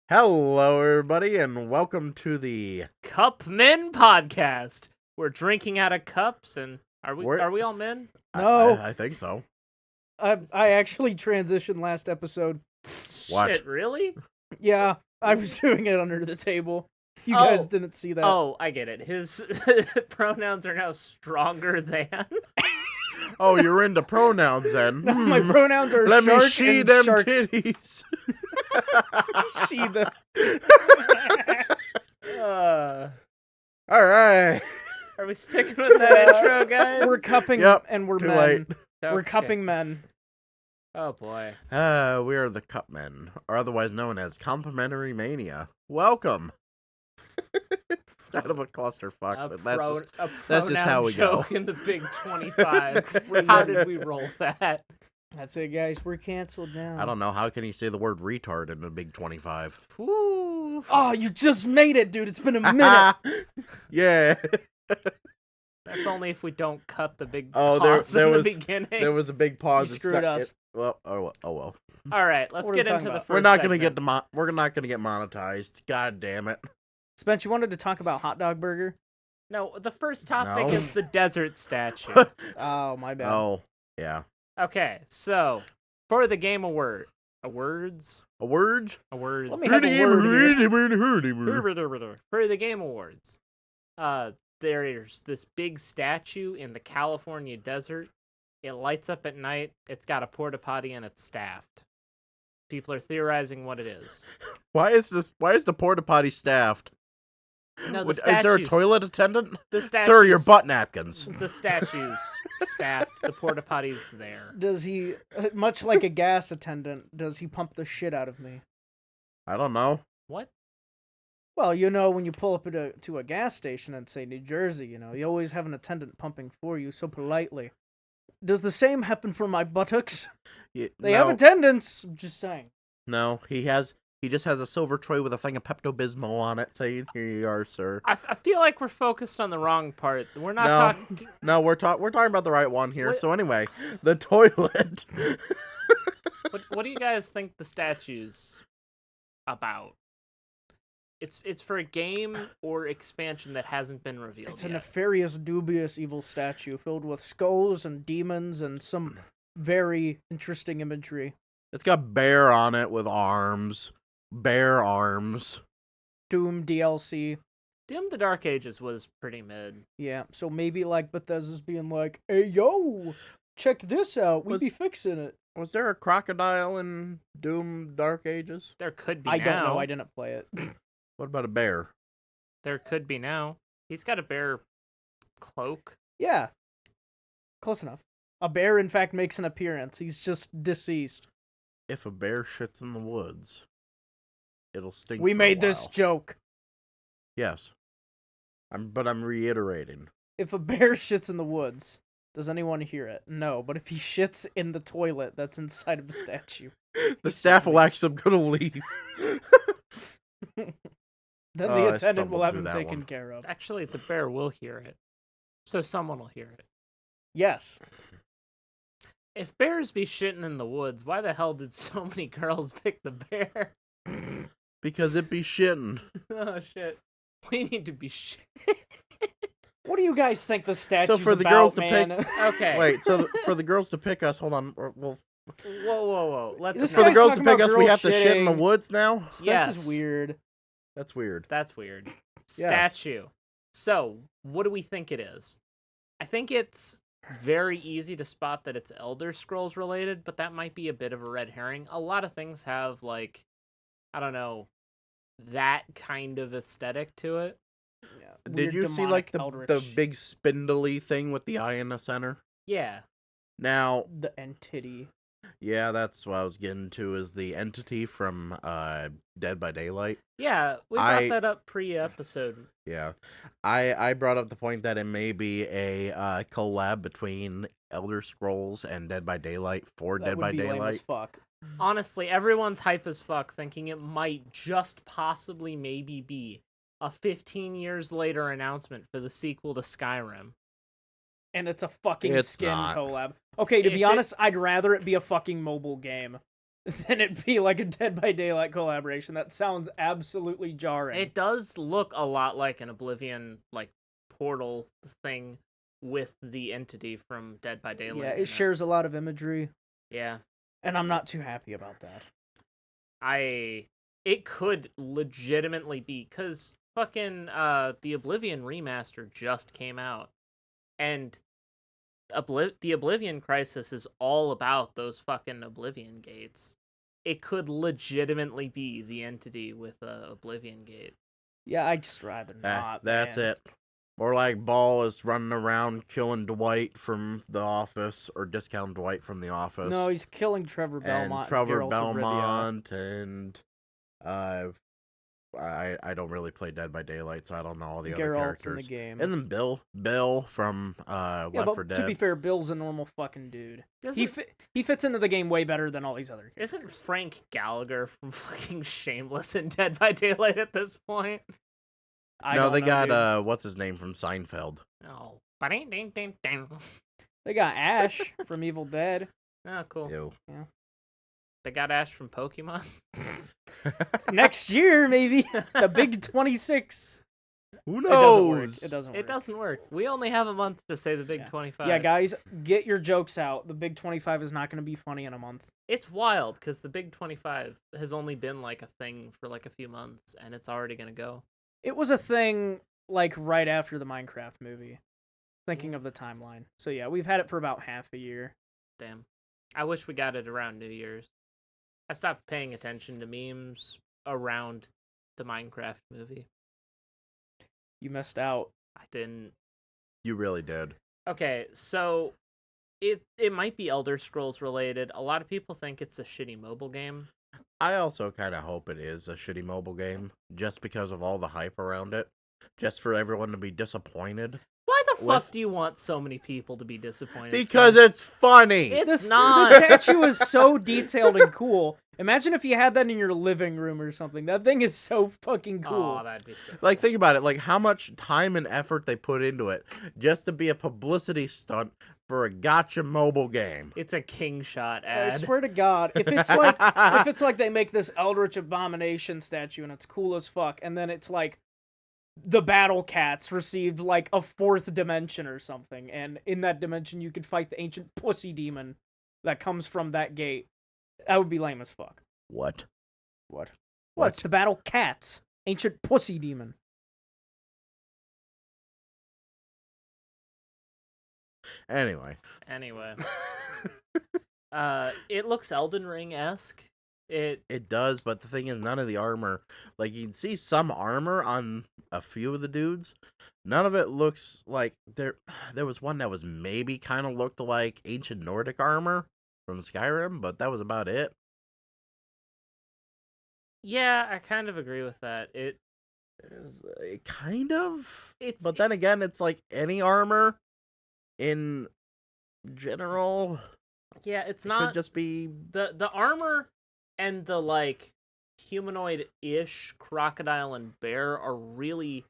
Hello, everybody, and welcome to the Cup Men podcast. We're drinking out of cups, and are we all men? No. I think so. I actually transitioned last episode. What? Shit, really? Yeah, I was doing it under the table. You guys didn't see that. Oh, I get it. His pronouns are now stronger than. Oh, you're into pronouns then? No, my pronouns are Let me shark see and them shark. titties. She the. All right. Are we sticking with that intro, guys? We're cupping Yep, and we're too men. late. We're Okay. cupping men. Oh boy. We are the Cup Men, or otherwise known as Complimentary Mania. Welcome. It's kind of a clusterfuck, but that's just how we go. joke in the Big 25. How did we roll that? That's it, guys. We're canceled now. I don't know. How can you say the word retard in a big 25? Ooh. Oh, you just made it, dude. It's been a minute. Yeah. That's only if we don't cut the big Oh, pause there in was- the beginning. There was a big pause. You It's screwed not- us. well. Oh well. All right, let's What are get we into talking the about? first We're not gonna segment. we're not gonna get monetized. God damn it. Spence, you wanted to talk about hot dog burger? No, the first topic No. is the desert statue. Oh, my bad. Oh yeah. Okay, so for the game awards. A word? Let me have a word here. For the game awards, there's this big statue in the California desert. It lights up at night. It's got a porta potty and it's staffed. People are theorizing what it is. Why is the porta potty staffed? No, the Is there a statue's- toilet attendant? The Sir, your statue's- butt napkins. The statue's staffed. The porta potty's there. Does he, much like a gas attendant, does he pump the shit out of me? I don't know. What? Well, you know, when you pull up to a gas station in, say, New Jersey, you know, you always have an attendant pumping for you so politely. Does the same happen for my buttocks? They have attendants. I'm just saying. No, he just has a silver tray with a thing of Pepto-Bismol on it saying, "Here you are, sir." I feel like we're focused on the wrong part. We're not No. talking. No, we're talking about the right one here. What- So anyway, the toilet. What do you guys think the statue's about? It's for a game or expansion that hasn't been revealed It's a yet. nefarious, dubious, evil statue filled with skulls and demons and some very interesting imagery. It's got bear on it with arms. Bear arms. Doom DLC. Doom: The Dark Ages was pretty mid. Yeah, so maybe like Bethesda's being like, "Hey, yo, check this out. We Was- be fixing it." Was there a crocodile in Doom Dark Ages? There could be I now. don't know. I didn't play it. What about a bear? There could be now. He's got a bear cloak. Yeah. Close enough. A bear, in fact, makes an appearance. He's just deceased. If a bear shits in the woods, it'll stink. We for a made this while. joke. Yes. But I'm reiterating. If a bear shits in the woods, does anyone hear it? No, but if he shits in the toilet that's inside of the statue, The staff will actually gonna leave. then Oh, the I attendant will stumbled have through him that taken one. care of. Actually, the bear will hear it. So someone will hear it. Yes. If bears be shitting in the woods, why the hell did so many girls pick the bear? Because it be shitting. Oh shit. We need to be shit. What do you guys think the statue's for the about, girls to man? Okay. Wait, so for the girls to pick us, hold on. Well, Whoa. Let's This for the guy's girls to talking pick about us, we girls have to shit in the shitting. woods now? Spence Yes. is weird. That's weird. That's weird. Yes. Statue. So, what do we think it is? I think it's very easy to spot that it's Elder Scrolls related, but that might be a bit of a red herring. A lot of things have, like, I don't know, that kind of aesthetic to it. Yeah. Did Weird, you see demonic, like the eldritch. big spindly thing with the eye in the center? Yeah. Now, the entity? yeah, that's what I was getting to, is the entity from Dead by Daylight. Yeah, we brought I- that up pre-episode. Yeah. I brought up the point that it may be a collab between Elder Scrolls and Dead by Daylight for That Dead would by be lame as Daylight. fuck. Honestly, everyone's hype as fuck, thinking it might just possibly maybe be a 15 years later announcement for the sequel to Skyrim. And it's a fucking It's skin not. collab. Okay, to If be it- honest, I'd rather it be a fucking mobile game. then it'd be like a Dead by Daylight collaboration. That sounds absolutely jarring. It does look a lot like an Oblivion like portal thing with the entity from Dead by Daylight. Yeah, it shares a lot of imagery. Yeah. And I'm not too happy about that. It could legitimately be, because fucking the Oblivion remaster just came out, and the Oblivion Crisis is all about those fucking Oblivion gates. It could legitimately be the entity with a Oblivion gate. Yeah, I'd just rather not. That's it. Or like Ball is running around killing Dwight from The Office, or Discount Dwight from The Office. No, he's killing Trevor Belmont. And Trevor Belmont, and I don't really play Dead by Daylight, so I don't know all the other characters. In the game. And then Bill from Left 4 Dead. To be fair, Bill's a normal fucking dude. He fits into the game way better than all these other characters. Isn't Frank Gallagher from fucking Shameless and Dead by Daylight at this point? No, they got what's his name from Seinfeld. Oh. They got Ash from Evil Dead. Oh, cool. Ew. Yeah. They got Ash from Pokemon. Next year, maybe the Big 26. Who knows? It doesn't work. It doesn't work. We only have a month to say the Big 25. Yeah, guys, get your jokes out. The Big 25 is not going to be funny in a month. It's wild because the Big 25 has only been like a thing for like a few months, and it's already going to go. It was a thing like right after the Minecraft movie. Thinking of the timeline. So yeah, we've had it for about half a year. Damn. I wish we got it around New Year's. I stopped paying attention to memes around the Minecraft movie. You missed out. I didn't. You really did. Okay, so it might be Elder Scrolls related. A lot of people think it's a shitty mobile game. I also kind of hope it is a shitty mobile game, just because of all the hype around it. Just for everyone to be disappointed. Why the fuck do you want so many people to be disappointed? Because it's funny! It's not! The statue is so detailed and cool. Imagine if you had that in your living room or something. That thing is so fucking cool. Oh, that'd be so cool. Like, think about it. Like, how much time and effort they put into it just to be a publicity stunt for a gotcha mobile game. It's a King Shot ad. I swear to God, if it's like they make this Eldritch Abomination statue and it's cool as fuck, and then it's like the Battle Cats received like a 4th dimension or something, and in that dimension you could fight the ancient pussy demon that comes from that gate. That would be lame as fuck. What? It's the Battle Cats, ancient pussy demon. Anyway. It looks Elden Ring-esque. It does, but the thing is, none of the armor, like, you can see some armor on a few of the dudes. None of it looks like there was one that was maybe kind of looked like ancient Nordic armor from Skyrim, but that was about it. Yeah, I kind of agree with that. Kind of. But then again, it's like any armor in general. Yeah, it's not. Could just be the armor and the like humanoid-ish crocodile and bear are really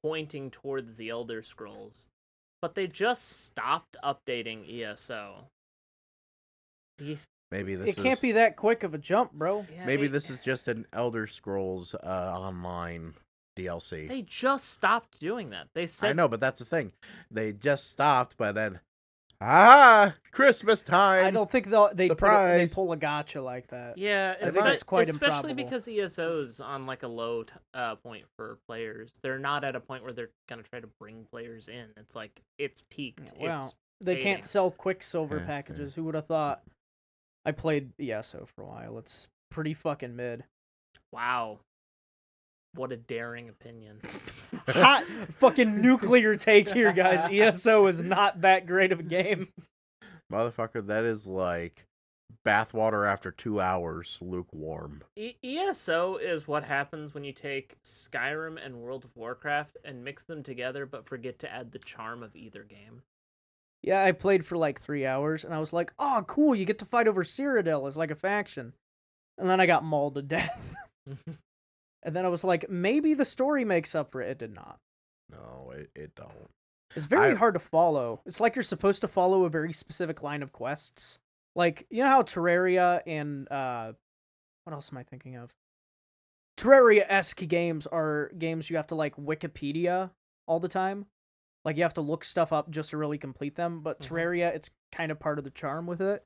pointing towards the Elder Scrolls, but they just stopped updating ESO. Maybe this can't be that quick of a jump, bro. Yeah, maybe this is just an Elder Scrolls Online DLC. They just stopped doing that. They said I know, but that's the thing. They just stopped, but then Christmas time. I don't think they pull a gotcha like that. Yeah, I think it's quite especially improbable. because ESO's on like a low point for players. They're not at a point where they're gonna try to bring players in. It's like it's peaked. Wow, they can't sell Quicksilver packages. Who would have thought? I played ESO for a while. It's pretty fucking mid. Wow. What a daring opinion. Hot fucking nuclear take here, guys. ESO is not that great of a game. Motherfucker, that is like bathwater after 2 hours, lukewarm. ESO is what happens when you take Skyrim and World of Warcraft and mix them together but forget to add the charm of either game. Yeah, I played for like 3 hours, and I was like, oh, cool, you get to fight over Cyrodiil as like a faction. And then I got mauled to death. And then I was like, maybe the story makes up for it. It did not. No, it don't. It's very hard to follow. It's like you're supposed to follow a very specific line of quests, Like, you know how Terraria and what else am I thinking of? Terraria-esque games are games you have to like Wikipedia all the time. Like you have to look stuff up just to really complete them, but Terraria, it's kind of part of the charm with it.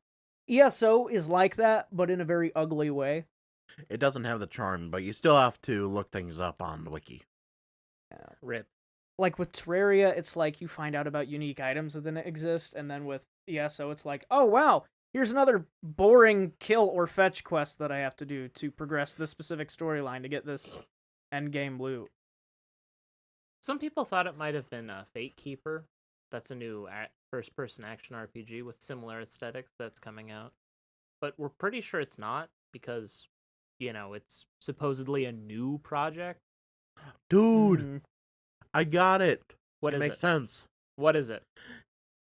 ESO is like that, but in a very ugly way. It doesn't have the charm, but you still have to look things up on the wiki. Yeah. Rip. Like with Terraria, it's like you find out about unique items that didn't exist, and then with ESO, it's like, oh wow, here's another boring kill or fetch quest that I have to do to progress this specific storyline to get this end game loot. Some people thought it might have been Fate Keeper. That's a new first-person action RPG with similar aesthetics that's coming out. But we're pretty sure it's not because, it's supposedly a new project. Dude, I got it. What it is makes it? sense. What is it?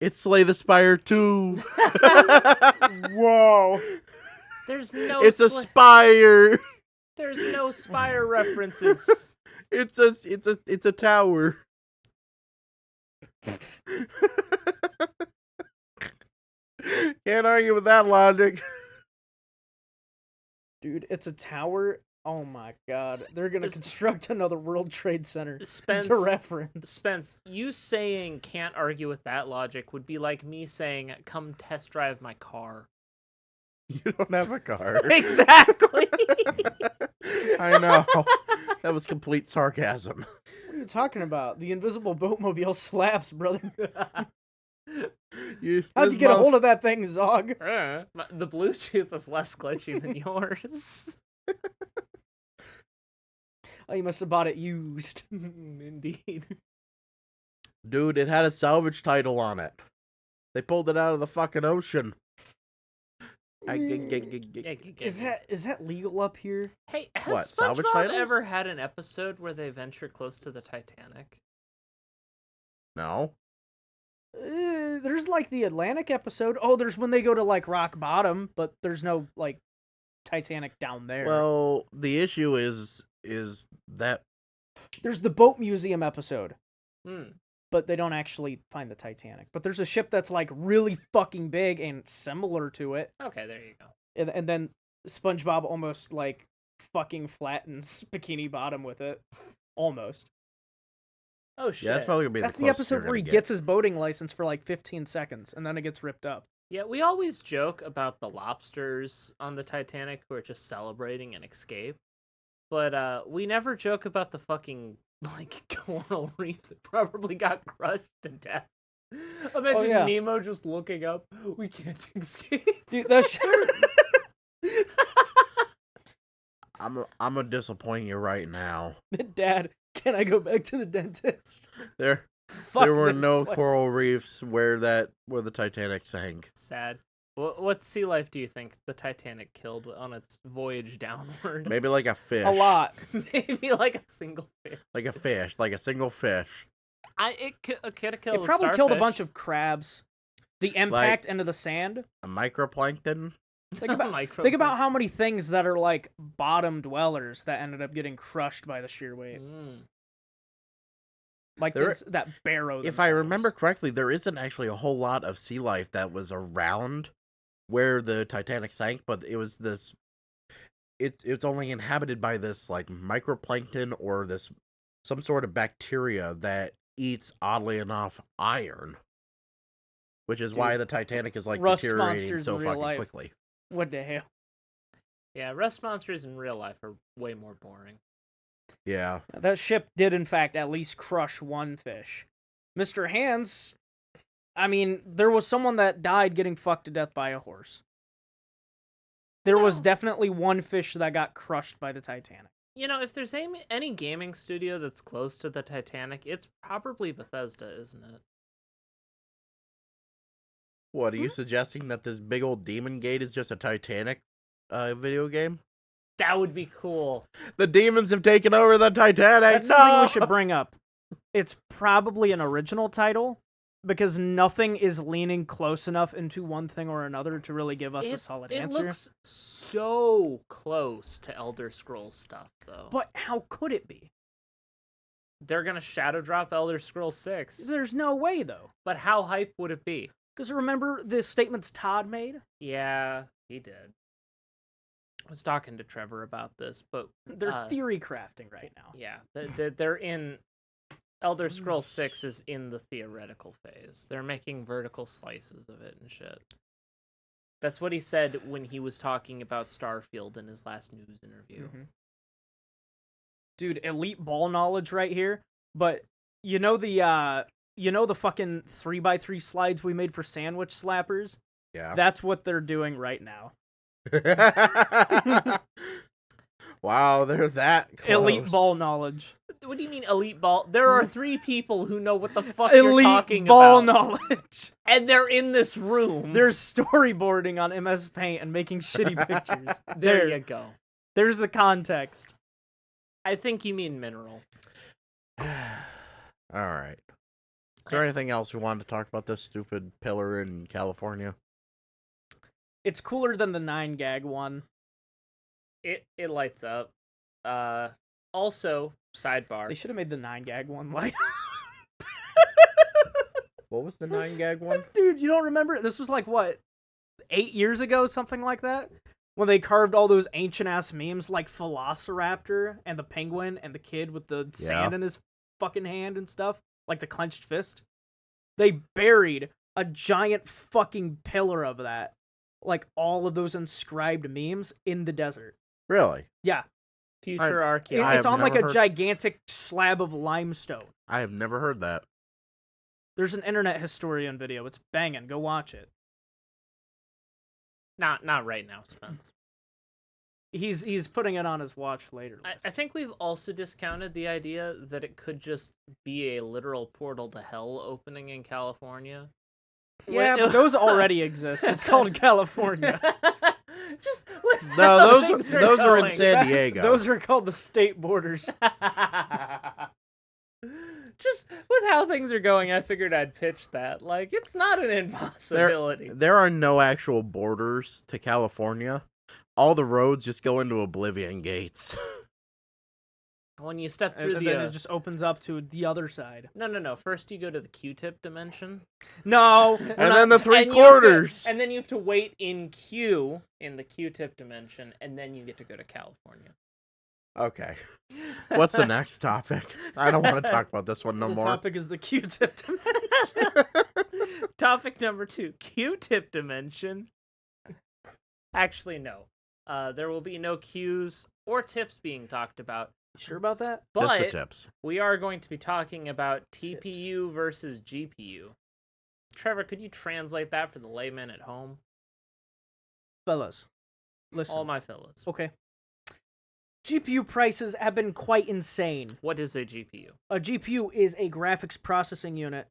It's Slay the Spire 2. Whoa. There's no It's a spire. There's no Spire references. It's a tower. Can't argue with that logic. Dude, it's a tower. Oh my god. They're going to construct another World Trade Center. Spence, it's a reference. Spence, you saying can't argue with that logic would be like me saying come test drive my car. You don't have a car. Exactly. I know. That was complete sarcasm. What are you talking about? The invisible boatmobile slaps, brother. How'd you get a hold of that thing, Zog? The Bluetooth is less glitchy than yours. Oh, you must have bought it used. Indeed. Dude, it had a salvage title on it. They pulled it out of the fucking ocean. Is that legal up here? Hey, has What, salvage SpongeBob titles? ever had an episode where they venture close to the Titanic? No. There's like the Atlantic episode. Oh, there's when they go to like rock bottom, but there's no like Titanic down there. Well, the issue is that there's the boat museum episode. Hmm. But they don't actually find the Titanic. But there's a ship that's like really fucking big and similar to it. Okay, there you go. And then SpongeBob almost like fucking flattens Bikini Bottom with it. Almost. Oh shit. Yeah, that's probably gonna be that's the the episode where he get. gets his boating license for like 15 seconds and then it gets ripped up. Yeah, we always joke about the lobsters on the Titanic who are just celebrating an escape. But we never joke about the fucking like coral reef that probably got crushed to death. Imagine Nemo just looking up. We can't escape. Dude, that shit. I'm gonna disappoint you right now. Dad, can I go back to the dentist? There were no coral reefs where the Titanic sank. Sad. What sea life do you think the Titanic killed on its voyage downward? Maybe like a fish. A lot. Maybe like a single fish. Like a fish, like a single fish. It could have killed. It probably starfish. killed a bunch of crabs. The impact into the sand. A microplankton. Think about how many things that are like bottom dwellers that ended up getting crushed by the sheer weight. Like things that barrow themselves. If I remember correctly, there isn't actually a whole lot of sea life that was around where the Titanic sank, but it was this. It's only inhabited by this like microplankton or some sort of bacteria that eats, oddly enough, iron, which is why the Titanic is like deteriorating so fucking quickly. What the hell? Yeah, rust monsters in real life are way more boring. Yeah. That ship did, in fact, at least crush one fish. Mr. Hands, I mean, there was someone that died getting fucked to death by a horse. There was definitely one fish that got crushed by the Titanic. You know, if there's any gaming studio that's close to the Titanic, it's probably Bethesda, isn't it? What, are you suggesting that this big old Demon Gate is just a Titanic video game? That would be cool. The demons have taken over the Titanic. That's something we should bring up. It's probably an original title because nothing is leaning close enough into one thing or another to really give us a solid answer. It looks so close to Elder Scrolls stuff, though. But how could it be? They're gonna shadow drop Elder Scrolls 6. There's no way, though. But how hype would it be? Because remember the statements Todd made? Yeah, he did. I was talking to Trevor about this, but they're theory crafting right now. Yeah, they're in Elder Scrolls 6 is in the theoretical phase. They're making vertical slices of it and shit. That's what he said when he was talking about Starfield in his last news interview. Mm-hmm. Dude, elite ball knowledge right here. But you know the fucking 3x3 slides we made for sandwich slappers? Yeah. That's what they're doing right now. Wow, they're that close. Elite ball knowledge. What do you mean elite ball? There are 3 people who know what the fuck elite you're talking ball about. knowledge. And they're in this room. They're storyboarding on MS Paint and making shitty pictures. There you go. There's the context. I think you mean mineral. All right. Is there anything else we wanted to talk about this stupid pillar in California? It's cooler than the 9-gag one. It lights up. Also, sidebar. They should have made the 9-gag one light. What was the 9-gag one? Dude, you don't remember? This was like, what, 8 years ago? Something like that? When they carved all those ancient-ass memes like Velociraptor and the penguin and the kid with the sand in his fucking hand and stuff. Like the clenched fist. They buried a giant fucking pillar of that. Like all of those inscribed memes in the desert. Really? Yeah. Future archaeology. It's on like a gigantic slab of limestone. I have never heard that. There's an internet historian video. It's banging. Go watch it. Not right now, Spence. He's putting it on his watch later list. I think we've also discounted the idea that it could just be a literal portal to hell opening in California. Yeah, but those already exist. It's called California. Just no, those are in San Diego. Those are called the state borders. Just with how things are going, I figured I'd pitch that. Like, it's not an impossibility. There are no actual borders to California. All the roads just go into Oblivion Gates. When you step through then it just opens up to the other side. No. First you go to the Q-tip dimension. No. And then the 3/4. And then you have to wait in queue in the Q-tip dimension, and then you get to go to California. Okay. What's the next topic? I don't want to talk about this one no more. The topic is the Q-tip dimension. Topic number 2, Q-tip dimension. Actually, no. There will be no Qs or tips being talked about. You sure about that? But just the tips. We are going to be talking about TPU versus GPU. Trevor, could you translate that for the layman at home? Fellas, listen. All my fellas. Okay. GPU prices have been quite insane. What is a GPU? A GPU is a graphics processing unit.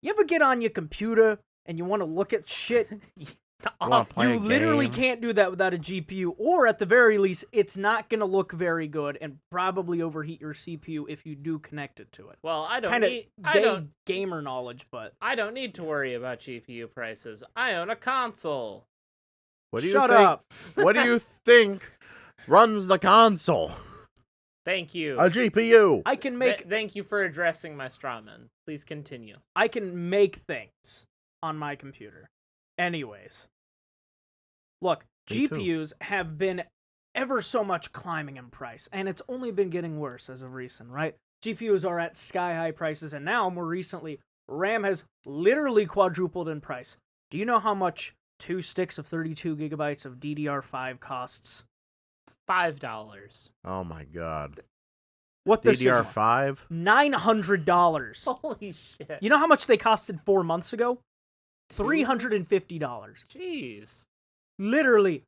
You ever get on your computer and you want to look at shit? You literally can't do that without a GPU, or at the very least, it's not going to look very good and probably overheat your CPU if you do connect it to it. Well, I don't gamer knowledge, but I don't need to worry about GPU prices. I own a console. What do you Shut think? up. What do you think runs the console? Thank you. A GPU. I can make. Thank you for addressing my strawman. Please continue. I can make things on my computer. Anyways, look, GPUs have been ever so much climbing in price, and it's only been getting worse as of recent, right? GPUs are at sky-high prices, and now, more recently, RAM has literally quadrupled in price. Do you know how much 2 sticks of 32 gigabytes of DDR5 costs? $5. Oh my god. What this DDR5? $900. Holy shit. You know how much they costed 4 months ago? $350. Jeez. Literally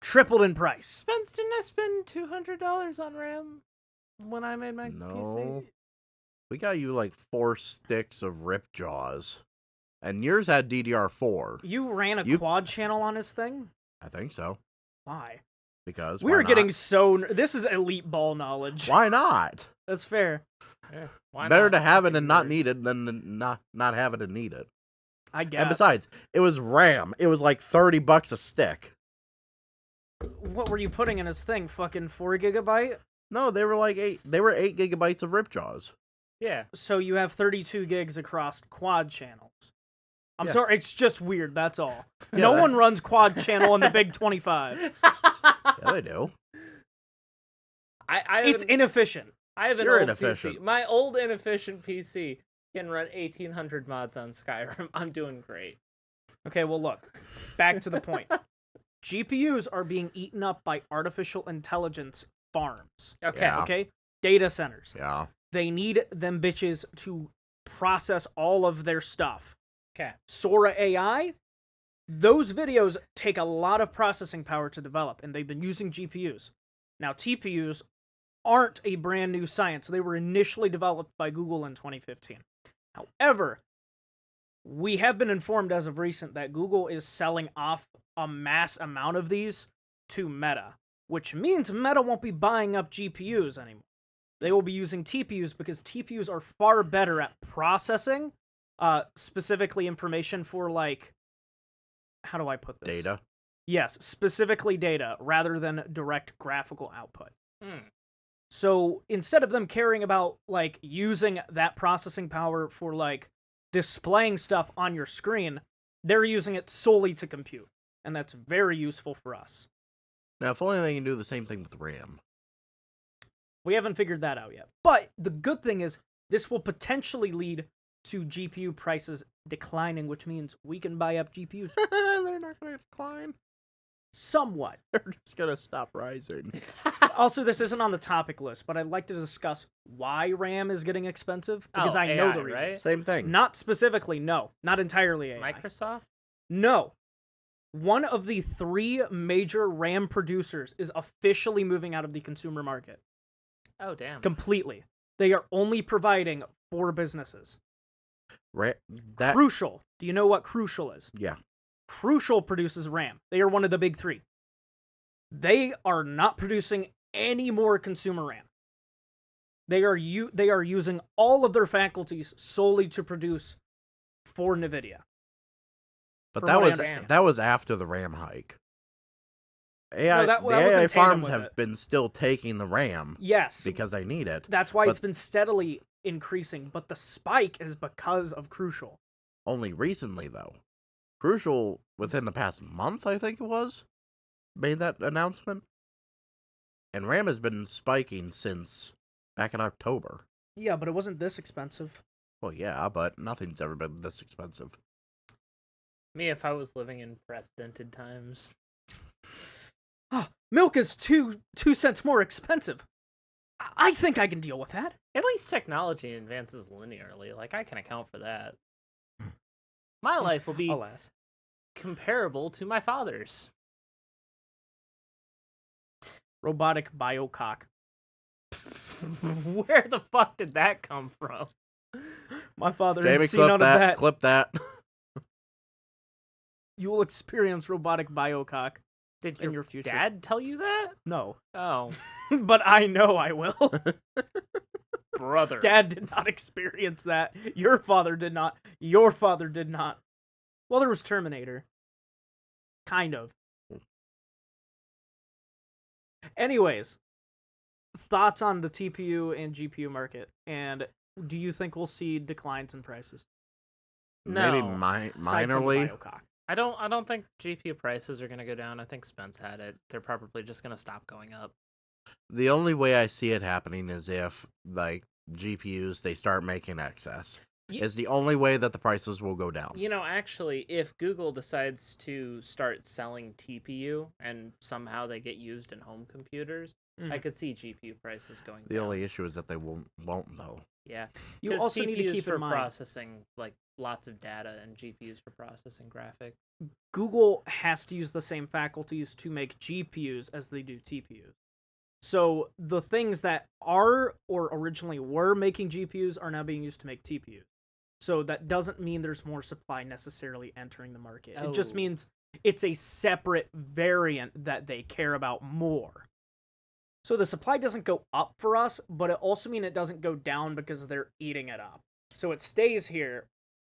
tripled in price. Spence, didn't I spend $200 on RAM when I made my PC? We got you like 4 sticks of Ripjaws. And yours had DDR4. You ran a quad channel on his thing? I think so. Why? Because we were getting so... This is elite ball knowledge. Why not? That's fair. Yeah, better to have it and not need it than not have it and need it. I guess. And besides, it was RAM. It was like $30 a stick. What were you putting in his thing? Fucking 4 gigabyte? No, they were like 8. They were 8 gigabytes of Ripjaws. Yeah. So you have 32 gigs across quad channels. I'm Yeah. sorry, it's just weird, that's all. Yeah, No that- one runs quad channel on the big 25. Yeah, they do. It's inefficient. I have an You're old inefficient. PC. My old inefficient PC can run 1800 mods on Skyrim. I'm doing great. Okay, well look, back to the point. GPUs are being eaten up by artificial intelligence farms. Okay. Yeah. Okay? Data centers. Yeah. They need them bitches to process all of their stuff. Okay. Sora AI, those videos take a lot of processing power to develop, and they've been using GPUs. Now, TPUs aren't a brand new science. They were initially developed by Google in 2015. However, we have been informed as of recent that Google is selling off a mass amount of these to Meta, which means Meta won't be buying up GPUs anymore. They will be using TPUs because TPUs are far better at processing, specifically information for, like, how do I put this? Data. Yes, specifically data, rather than direct graphical output. Hmm. So instead of them caring about, like, using that processing power for, like, displaying stuff on your screen, they're using it solely to compute. And that's very useful for us. Now, if only they can do the same thing with RAM. We haven't figured that out yet. But the good thing is, this will potentially lead to GPU prices declining, which means we can buy up GPUs They're not going to decline. somewhat. They're just going to stop rising. Also, this isn't on the topic list, but I'd like to discuss why RAM is getting expensive, because I know AI, the reason. right? Same thing. Not specifically, no. Not entirely AI. Microsoft? No. One of the 3 major RAM producers is officially moving out of the consumer market. Oh, damn. Completely. They are only providing 4 businesses. That, Crucial. Do you know what Crucial is? yeah. Crucial produces RAM. They are one of the big 3. They are not producing any more consumer RAM. They are using all of their faculties solely to produce for NVIDIA. But From that what I was understand. that was after the RAM hike. AI, that the was in AI tandem farms with have it. been still taking the RAM Yes, because they need it. that's why it's but- been steadily increasing, but the spike is because of Crucial. Only recently, though. Crucial, within the past month, I think it was, made that announcement. And RAM has been spiking since back in October. Yeah, but it wasn't this expensive. Well, yeah, but nothing's ever been this expensive. Me, if I was living in precedented times. Milk is 2 cents more expensive. I think I can deal with that. At least technology advances linearly. Like, I can account for that. My life will be Alas. comparable to my father's. Robotic biocock. Where the fuck did that come from? My father Jamie, ain't seen none clip of that. that. Clip that. You will experience robotic biocock Did in your future. dad tell you that? No. Oh, But I know I will. brother. Dad did not experience that. Your father did not. Your father did not. Well, there was Terminator. Kind of. Anyways, thoughts on the TPU and GPU market, and do you think we'll see declines in prices? Maybe No. Aside from the minorly. biocock. I don't think GPU prices are gonna go down. I think Spence had it. They're probably just gonna stop going up. The only way I see it happening is if, like, GPUs, they start making excess. Ye- Is the only way that the prices will go down. You know, actually, if Google decides to start selling TPU and somehow they get used in home computers, I could see GPU prices going The down. only issue is that they won't though. Yeah. You 'Cause also need to TPUs keep for in mind, processing like lots of data and GPUs for processing graphic. Google has to use the same faculties to make GPUs as they do TPUs. So the things that are or originally were making GPUs are now being used to make TPUs. So that doesn't mean there's more supply necessarily entering the market. It just Oh. means it's a separate variant that they care about more. So the supply doesn't go up for us, but it also means it doesn't go down because they're eating it up. So it stays here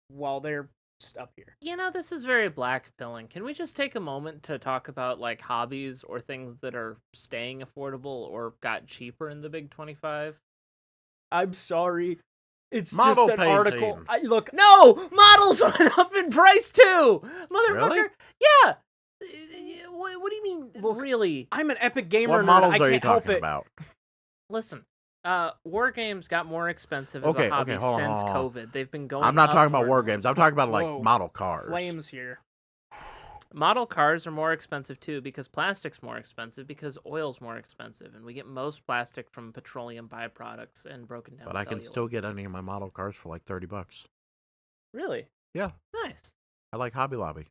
while they're just up here. You know, this is very black pilling. Can we just take a moment to talk about like hobbies or things that are staying affordable or got cheaper in the big 25? I'm sorry. It's Model just an article. painting. Look, No, models went up in price too, motherfucker. Really? Yeah. What do you mean? Look, really? I'm an epic gamer What nerd. models I are you can't help talking it. about? Listen, war games got more expensive as Okay, a hobby hold on, since hold on. COVID. They've been going. I'm not up talking about more war and more. games. I'm talking about like Whoa. model cars. Flames here. Model cars are more expensive too because plastic's more expensive because oil's more expensive, and we get most plastic from petroleum byproducts and broken down. But I can cellulose. still get any of my model cars for like $30. Really? Yeah. Nice. I like Hobby Lobby.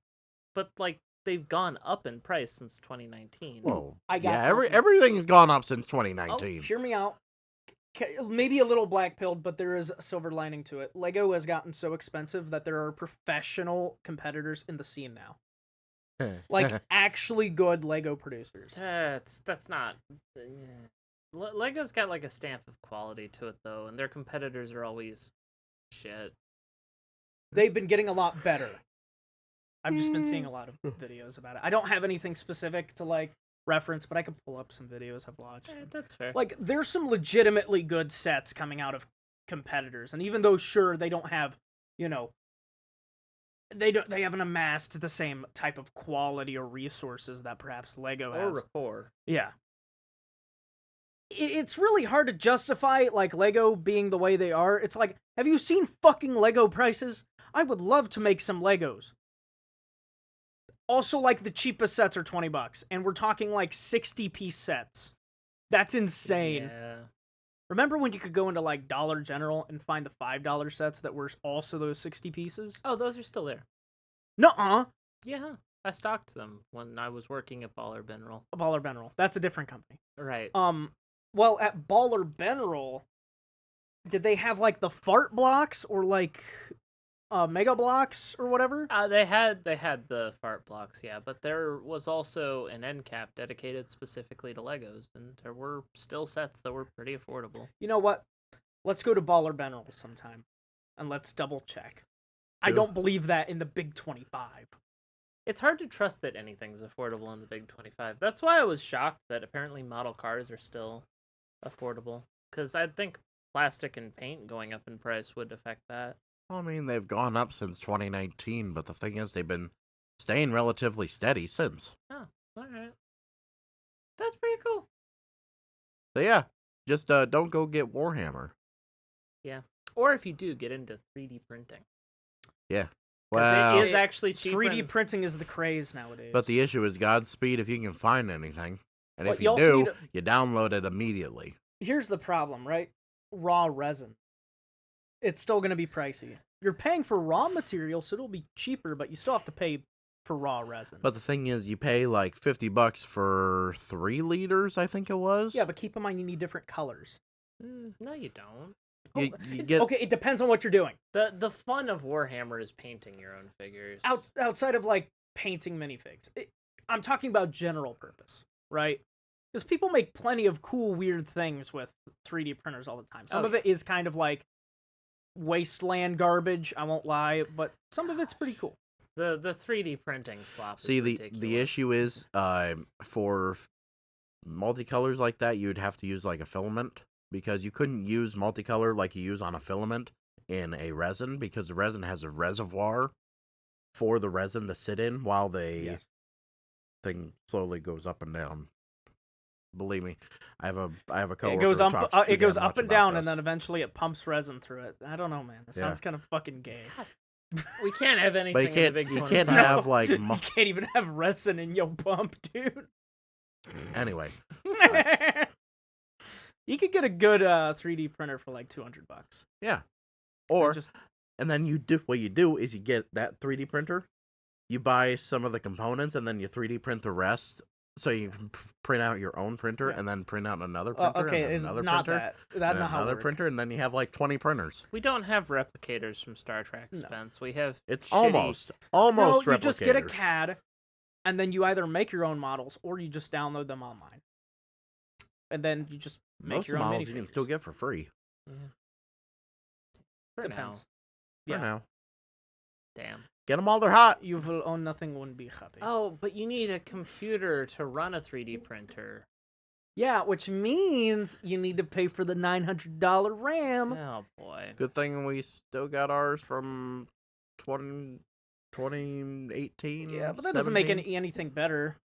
But like they've gone up in price since 2019. Whoa. I got yeah, something. everything's gone up since Oh, 2019. hear me out. Maybe a little black-pilled, but there is a silver lining to it. Lego has gotten so expensive that there are professional competitors in the scene now. Like, actually good Lego producers. That's not. Lego's got like a stamp of quality to it though, and their competitors are always shit. They've been getting a lot better. I've just been seeing a lot of videos about it. I don't have anything specific to like reference, but I could pull up some videos I've watched. That's fair. Like, there's some legitimately good sets coming out of competitors, and even though sure they don't have, you know, they haven't amassed the same type of quality or resources that perhaps Lego or has. rapport. Yeah. It's really hard to justify, like, Lego being the way they are. It's like, have you seen fucking Lego prices? I would love to make some Legos. Also, like, the cheapest sets are $20, and we're talking, like, 60-piece sets. That's insane. Yeah. Remember when you could go into, like, Dollar General and find the $5 sets that were also those 60 pieces? Oh, those are still there. Nuh-uh. Yeah, I stocked them when I was working at Baller Benroll. Baller Benroll. That's a different company. Right. Well, at Baller Benroll, did they have, like, the fart blocks or, like, mega blocks or whatever? They had the fart blocks, yeah, but there was also an end cap dedicated specifically to Legos, and there were still sets that were pretty affordable. You know what? Let's go to Baller Benroll sometime, and let's double check. I don't believe that in the Big 25. It's hard to trust that anything's affordable in the Big 25. That's why I was shocked that apparently model cars are still affordable, because I'd think plastic and paint going up in price would affect that. I mean, they've gone up since 2019, but the thing is, they've been staying relatively steady since. Oh, alright. That's pretty cool. So yeah, just don't go get Warhammer. Yeah. Or if you do, get into 3D printing. Yeah. Because Well, it is actually cheaper. 3D printing is the craze nowadays. but the issue is Godspeed if you can find anything. And Well, if you you also do, need to- you download it immediately. Here's the problem, right? Raw resin. It's still going to be pricey. You're paying for raw material, so it'll be cheaper, but you still have to pay for raw resin. But the thing is, you pay like $50 for 3 liters, I think it was. Yeah, but keep in mind you need different colors. No, you don't. You get Okay, it depends on what you're doing. The fun of Warhammer is painting your own figures. Outside of, like, painting minifigs. I'm talking about general purpose, right? Because people make plenty of cool, weird things with 3D printers all the time. Some of it is kind of like wasteland garbage, I won't lie, but some of it's pretty cool. The 3D printing slop is See, ridiculous. the issue is, for multicolors like that, you'd have to use like a filament, because you couldn't use multicolor like you use on a filament in a resin, because the resin has a reservoir for the resin to sit in while the thing slowly goes up and down. Believe me, I have a coworker. It goes who up, talks too it goes damn up much and about down, this. and then eventually it pumps resin through it. I don't know, man. That sounds kind of fucking gay. We can't have anything But in the Big you 25. can't have like You can't even have resin in your pump, dude. anyway. You could get a good 3D printer for like $200. Yeah. Or just and then what you do is you get that 3D printer, you buy some of the components, and then you 3D print the rest, so you can print out your own printer, and then print out another printer, okay, and then it's another not printer, that. That's and not how it another works. printer, and then you have like 20 printers. We don't have replicators from Star Trek, No. Spence. We have It's shitty- almost No, you just get a replicators. CAD, and then you either make your own models or you just download them online, and then you just make Most your of the own models you can minifigures. still get for free. For Depends. For Yeah. now. Damn. Get them all, they're hot. You will own nothing, won't be happy. Oh, but you need a computer to run a 3D printer. Yeah, which means you need to pay for the $900 RAM. Oh boy. Good thing we still got ours from 2018. Yeah, but that doesn't make anything better.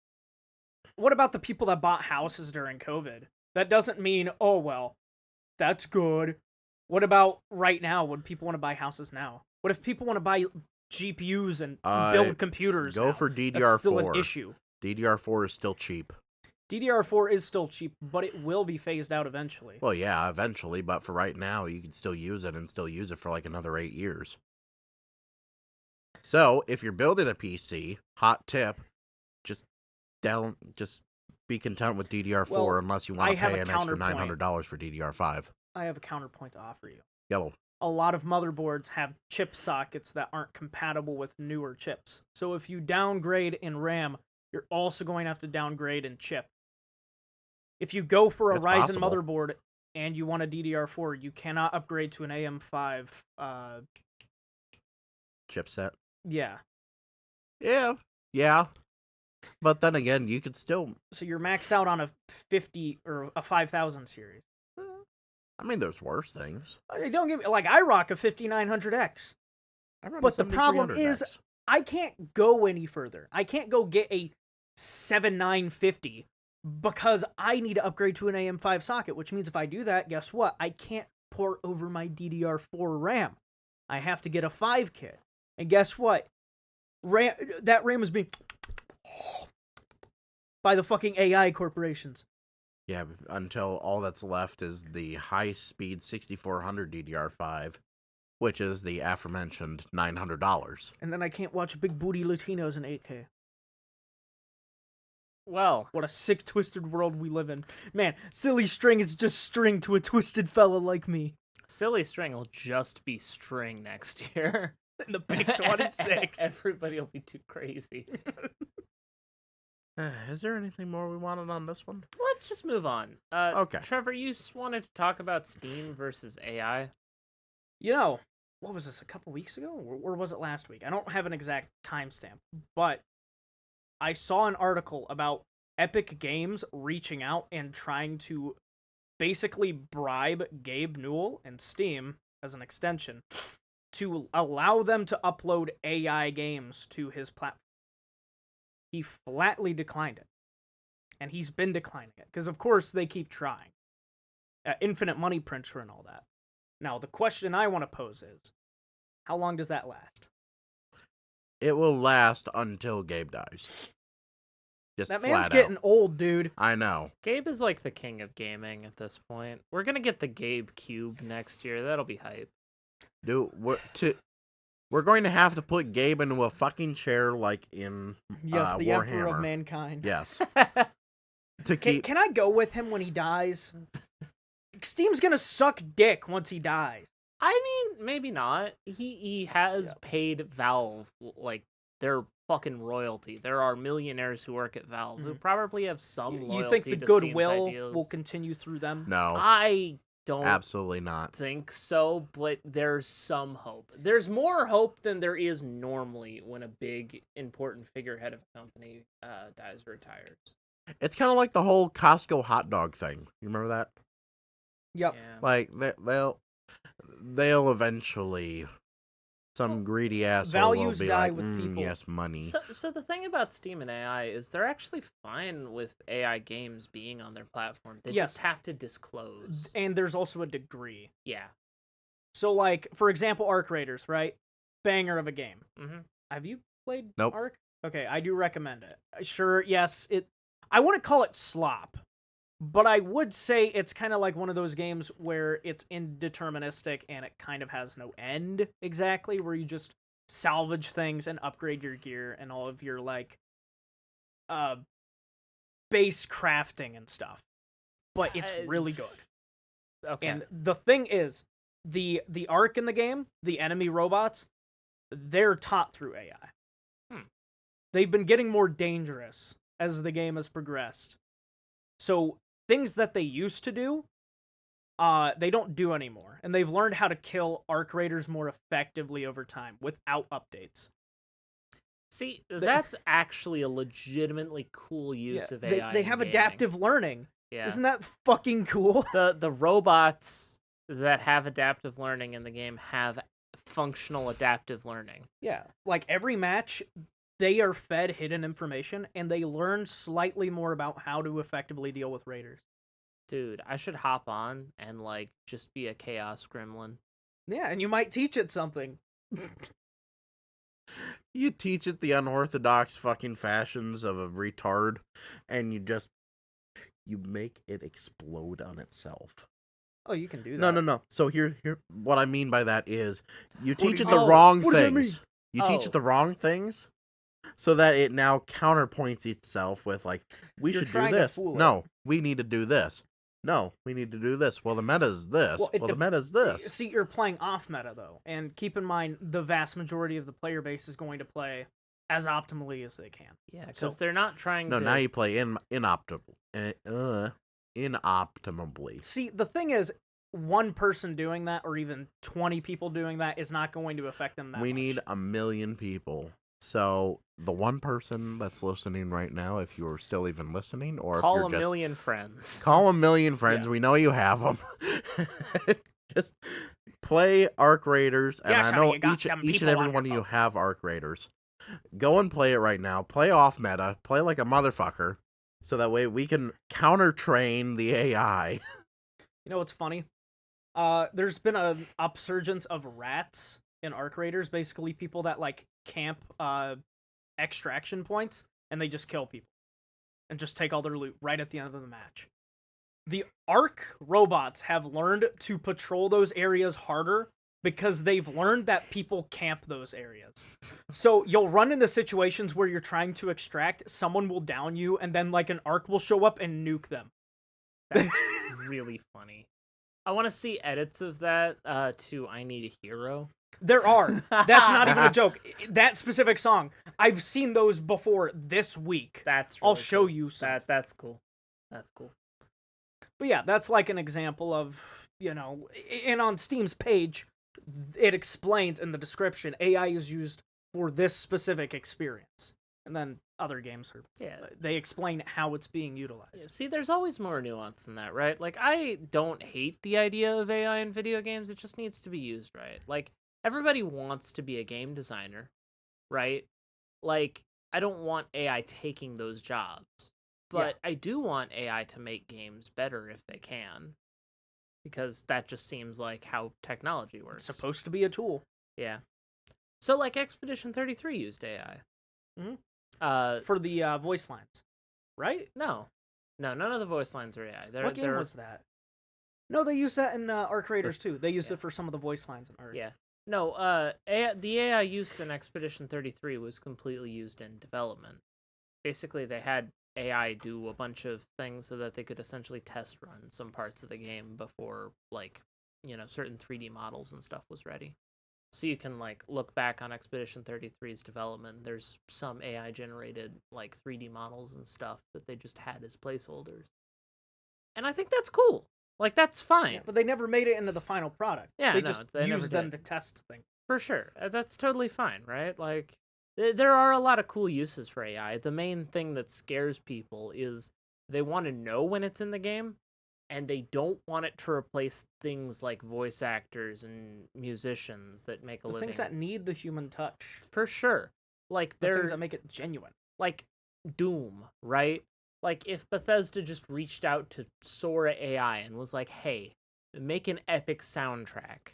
What about the people that bought houses during COVID? That doesn't mean, oh, well, that's good. What about right now? Would people want to buy houses now? What if people want to buy GPUs and build computers Go now? for DDR4. That's still an issue. DDR4 is still cheap. DDR4 is still cheap, but it will be phased out eventually. Well, yeah, eventually, but for right now, you can still use it and still use it for like another 8 years. So, if you're building a PC, hot tip, just be content with DDR4 unless you want to pay an extra $900 for DDR5. I have a counterpoint to offer you. Yellow. A lot of motherboards have chip sockets that aren't compatible with newer chips. So if you downgrade in RAM, you're also going to have to downgrade in chip. If you go for a Ryzen motherboard and you want a DDR4, you cannot upgrade to an AM5 chipset. Yeah. Yeah. But then again, you could still... So you're maxed out on a 50 or a 5000 series. I mean, there's worse things. Don't give me... Like, I rock a 5900X. But the problem is, I can't go any further. I can't go get a 7950 because I need to upgrade to an AM5 socket, which means if I do that, guess what? I can't port over my DDR4 RAM. I have to get a 5 kit. And guess what? That RAM is being... by the fucking AI corporations. Yeah, until all that's left is the high-speed 6400 DDR5, which is the aforementioned $900. And then I can't watch big booty Latinos in 8K. Well, what a sick, twisted world we live in. Man, Silly String is just string to a twisted fella like me. Silly String will just be string next year. In the Big 26. Everybody will be too crazy. Is there anything more we wanted on this one? Let's just move on. Okay. Trevor, you wanted to talk about Steam versus AI? You know, what was this, a couple weeks ago? Or was it last week? I don't have an exact timestamp, but I saw an article about Epic Games reaching out and trying to basically bribe Gabe Newell and Steam, as an extension, to allow them to upload AI games to his platform. He flatly declined it. And he's been declining it. Because, of course, they keep trying. Infinite money printer and all that. Now, the question I want to pose is, how long does that last? It will last until Gabe dies. Just that flat man's out. getting old, dude. I know. Gabe is like the king of gaming at this point. We're going to get the Gabe Cube next year. That'll be hype. Dude, we're going to have to put Gabe into a fucking chair like in yes, the Warhammer. Emperor of Mankind. Yes. Can I go with him when he dies? Steam's gonna suck dick once he dies. I mean, maybe not. He has paid Valve like their fucking royalty. There are millionaires who work at Valve who probably have some loyalty. You think the to goodwill Steam's will continue through them? No. I don't absolutely not think so, but there's some hope. There's more hope than there is normally when a big important figurehead of a company dies or retires. It's kind of like the whole Costco hot dog thing. You remember that? Yep. Yeah. Like they'll eventually, some greedy asshole values will be die like, with people. yes, money. So the thing about Steam and AI is they're actually fine with AI games being on their platform. They just have to disclose. And there's also a degree. Yeah. So, like, for example, Arc Raiders, right? Banger of a game. Mm-hmm. Have you played Nope. Arc? Okay, I do recommend it. Sure, yes, I wouldn't call it slop, but I would say it's kind of like one of those games where it's indeterministic and it kind of has no end exactly, where you just salvage things and upgrade your gear and all of your, like, base crafting and stuff. But it's really good. Okay. And the thing is, the arc in the game, the enemy robots, they're taught through AI. They've been getting more dangerous as the game has progressed. So things that they used to do, they don't do anymore. And they've learned how to kill Arc Raiders more effectively over time without updates. See, that's actually a legitimately cool use of AI. They have adaptive learning. Yeah. Isn't that fucking cool? The robots that have adaptive learning in the game have functional adaptive learning. Yeah, like every match, they are fed hidden information, and they learn slightly more about how to effectively deal with raiders. Dude, I should hop on and like just be a chaos gremlin. Yeah, and you might teach it something. You teach it the unorthodox fucking fashions of a retard, and you make it explode on itself. Oh, you can do that. No. So here, what I mean by that is, you teach it mean? the wrong What does that things. You teach it the wrong things, so that it now counterpoints itself with like, we You're should do trying to this. fool it. No, we need to do this. No, we need to do this. Well, the meta is this. Well, the meta is this. See, you're playing off meta though, and keep in mind the vast majority of the player base is going to play as optimally as they can. Yeah, because they're not trying to. No, now you play inoptimally. See, the thing is, one person doing that, or even 20 people doing that, is not going to affect them that much. We need 1 million people. So the one person that's listening right now, if you're still even listening, or call if you're a just million friends. call 1 million friends. Yeah. We know you have them. Just play Arc Raiders, and I know each and every one of you have Arc Raiders. Go and play it right now. Play off meta. Play like a motherfucker, so that way we can counter train the AI. You know what's funny? There's been an upsurgence of rats in Arc Raiders, basically people that like camp extraction points and they just kill people and just take all their loot right at the end of the match. The Arc robots have learned to patrol those areas harder because they've learned that people camp those areas. So you'll run into situations where you're trying to extract, someone will down you, and then like an Arc will show up and nuke them. That's really funny. I want to see edits of that to I Need a Hero. There are. That's not even a joke. That specific song, I've seen those before this week. That's really I'll show cool. you some. That's cool. That's cool. But yeah, that's like an example of, you know, and on Steam's page, it explains in the description, AI is used for this specific experience. And then other games they explain how it's being utilized. Yeah, see, there's always more nuance than that, right? Like, I don't hate the idea of AI in video games. It just needs to be used right. Like, everybody wants to be a game designer, right? Like, I don't want AI taking those jobs. But I do want AI to make games better if they can. Because that just seems like how technology works. It's supposed to be a tool. Yeah. So, like, Expedition 33 used AI. Mm-hmm. For the voice lines, right? No, none of the voice lines are AI. What game was that? No, they used that in Arc Raiders too. They used it for some of the voice lines in Arc. Yeah. No, the AI used in Expedition 33 was completely used in development. Basically, they had AI do a bunch of things so that they could essentially test run some parts of the game before, like, you know, certain 3D models and stuff was ready. So you can, like, look back on Expedition 33's development. There's some AI-generated, like, 3D models and stuff that they just had as placeholders. And I think that's cool. Like, that's fine. Yeah, but they never made it into the final product. Yeah, they just used them to test things. For sure. That's totally fine, right? Like, there are a lot of cool uses for AI. The main thing that scares people is they want to know when it's in the game, and they don't want it to replace things like voice actors and musicians that make a living. Things that need the human touch. For sure. Like, the things that make it genuine. Like Doom, right? Like, if Bethesda just reached out to Sora AI and was like, hey, make an epic soundtrack,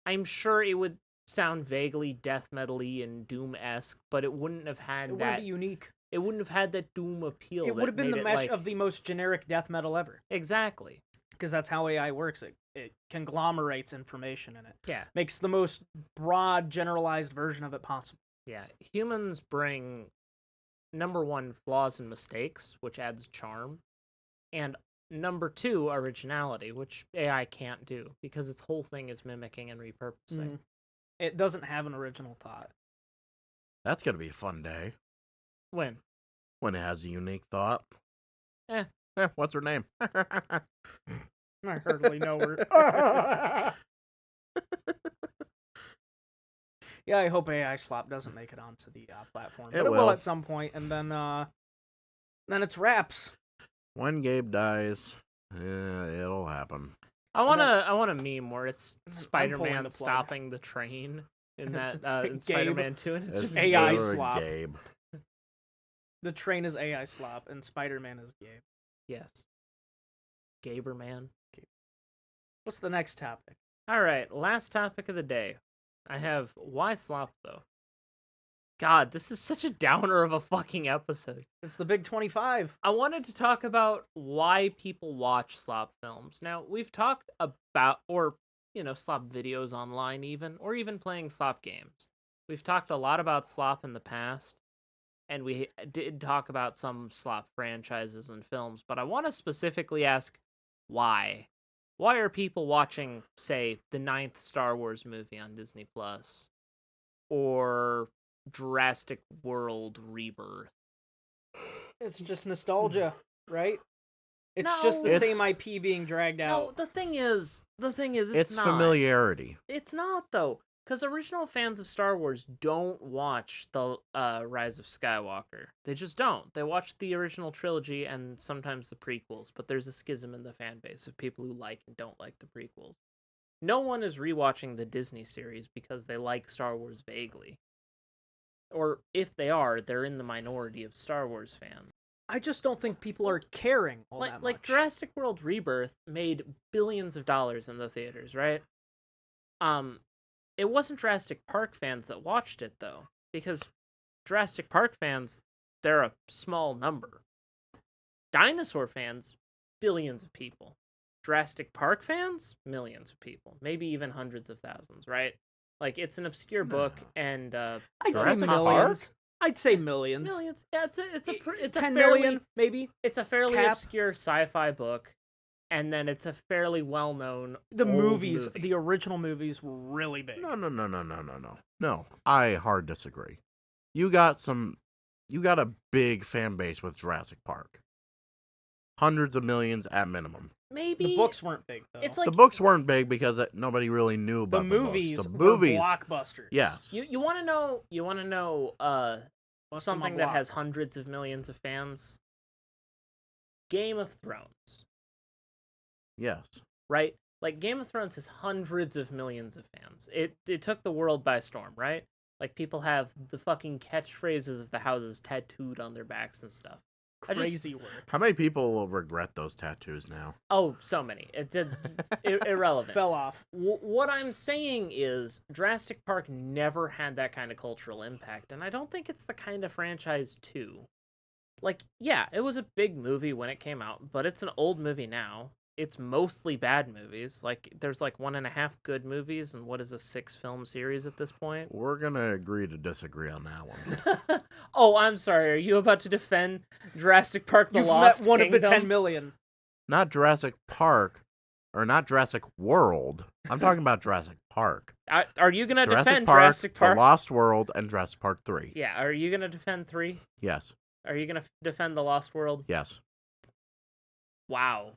I'm sure it would sound vaguely death metal-y and Doom-esque, but it wouldn't have had that... It wouldn't be unique. It wouldn't have had that Doom appeal. It would have been the mesh of the most generic death metal ever. Exactly. Because that's how AI works. It conglomerates information in it. Yeah. Makes the most broad, generalized version of it possible. Yeah. Humans bring, number one, flaws and mistakes, which adds charm. And number two, originality, which AI can't do, because its whole thing is mimicking and repurposing. It doesn't have an original thought. That's going to be a fun day. When? When it has a unique thought. What's her name? I hardly know her. Yeah, I hope AI Slop doesn't make it onto the platform. But it will at some point, and then it's wraps. When Gabe dies, it'll happen. I want a meme where it's I'm pulling Spider-Man the plug. stopping the train in It's that in Gabe. Spider-Man 2, and it's just AI Gabe. slop. Gabe. The train is AI slop, and Spider-Man is Gabe. Yes. Gaberman. What's the next topic? All right, last topic of the day. I have why slop though. God, this is such a downer of a fucking episode. It's the Big 25. I wanted to talk about why people watch slop films. Now, we've talked about, or, slop videos online even, or even playing slop games. We've talked a lot about slop in the past, and we did talk about some slop franchises and films, but I want to specifically ask why. Why are people watching, say, the 9th Star Wars movie on Disney Plus, or Jurassic World Rebirth? It's just nostalgia, right? It's No, just the It's- same IP being dragged No, out. the thing is, It's not. familiarity. It's not though, because original fans of Star Wars don't watch the Rise of Skywalker. They just don't. They watch the original trilogy and sometimes the prequels. But there's a schism in the fan base of people who like and don't like the prequels. No one is rewatching the Disney series because they like Star Wars vaguely. Or if they are, they're in the minority of Star Wars fans. I just don't think people are caring all that much. Like Jurassic World Rebirth made billions of dollars in the theaters, right? It wasn't Jurassic Park fans that watched it though, because Jurassic Park fans, they're a small number. Dinosaur fans, billions of people. Jurassic Park fans, millions of people, maybe even hundreds of thousands, right? Like it's an obscure book, and I'd say Jurassic millions. I'd say millions. millions. Yeah, it's a 10 fairly million, maybe. it's a fairly Cap. obscure sci-fi book, and then it's a fairly well-known The old movies, movie. the original movies, were really big. No, I hard disagree. You got a big fan base with Jurassic Park. Hundreds of millions at minimum. Maybe The books weren't big though. It's like The books weren't big because nobody really knew the about movies the were movies. blockbusters. Yes. you want to know Bust 'em a something that block. has hundreds of millions of fans. Game of Thrones, Yes. right? Like Game of Thrones has hundreds of millions of fans. It took the world by storm, right? Like people have the fucking catchphrases of the houses tattooed on their backs and stuff. Crazy work. How many people will regret those tattoos now? Oh, so many. It did irrelevant. Fell off. What I'm saying is Jurassic Park never had that kind of cultural impact, and I don't think it's the kind of franchise to. Like, yeah, it was a big movie when it came out, but it's an old movie now. It's mostly bad movies. Like, there's like 1.5 good movies, and what is a 6-film series at this point? We're gonna agree to disagree on that one. Oh, I'm sorry. Are you about to defend Jurassic Park: The You've Lost met one Kingdom? of the 10 million. Not Jurassic Park, or not Jurassic World. I'm talking about Jurassic Park. Are you gonna Jurassic defend Park, Jurassic Park? The Lost World, and Jurassic Park 3. Yeah. Are you gonna defend 3? Yes. Are you gonna defend The Lost World? Yes. Wow.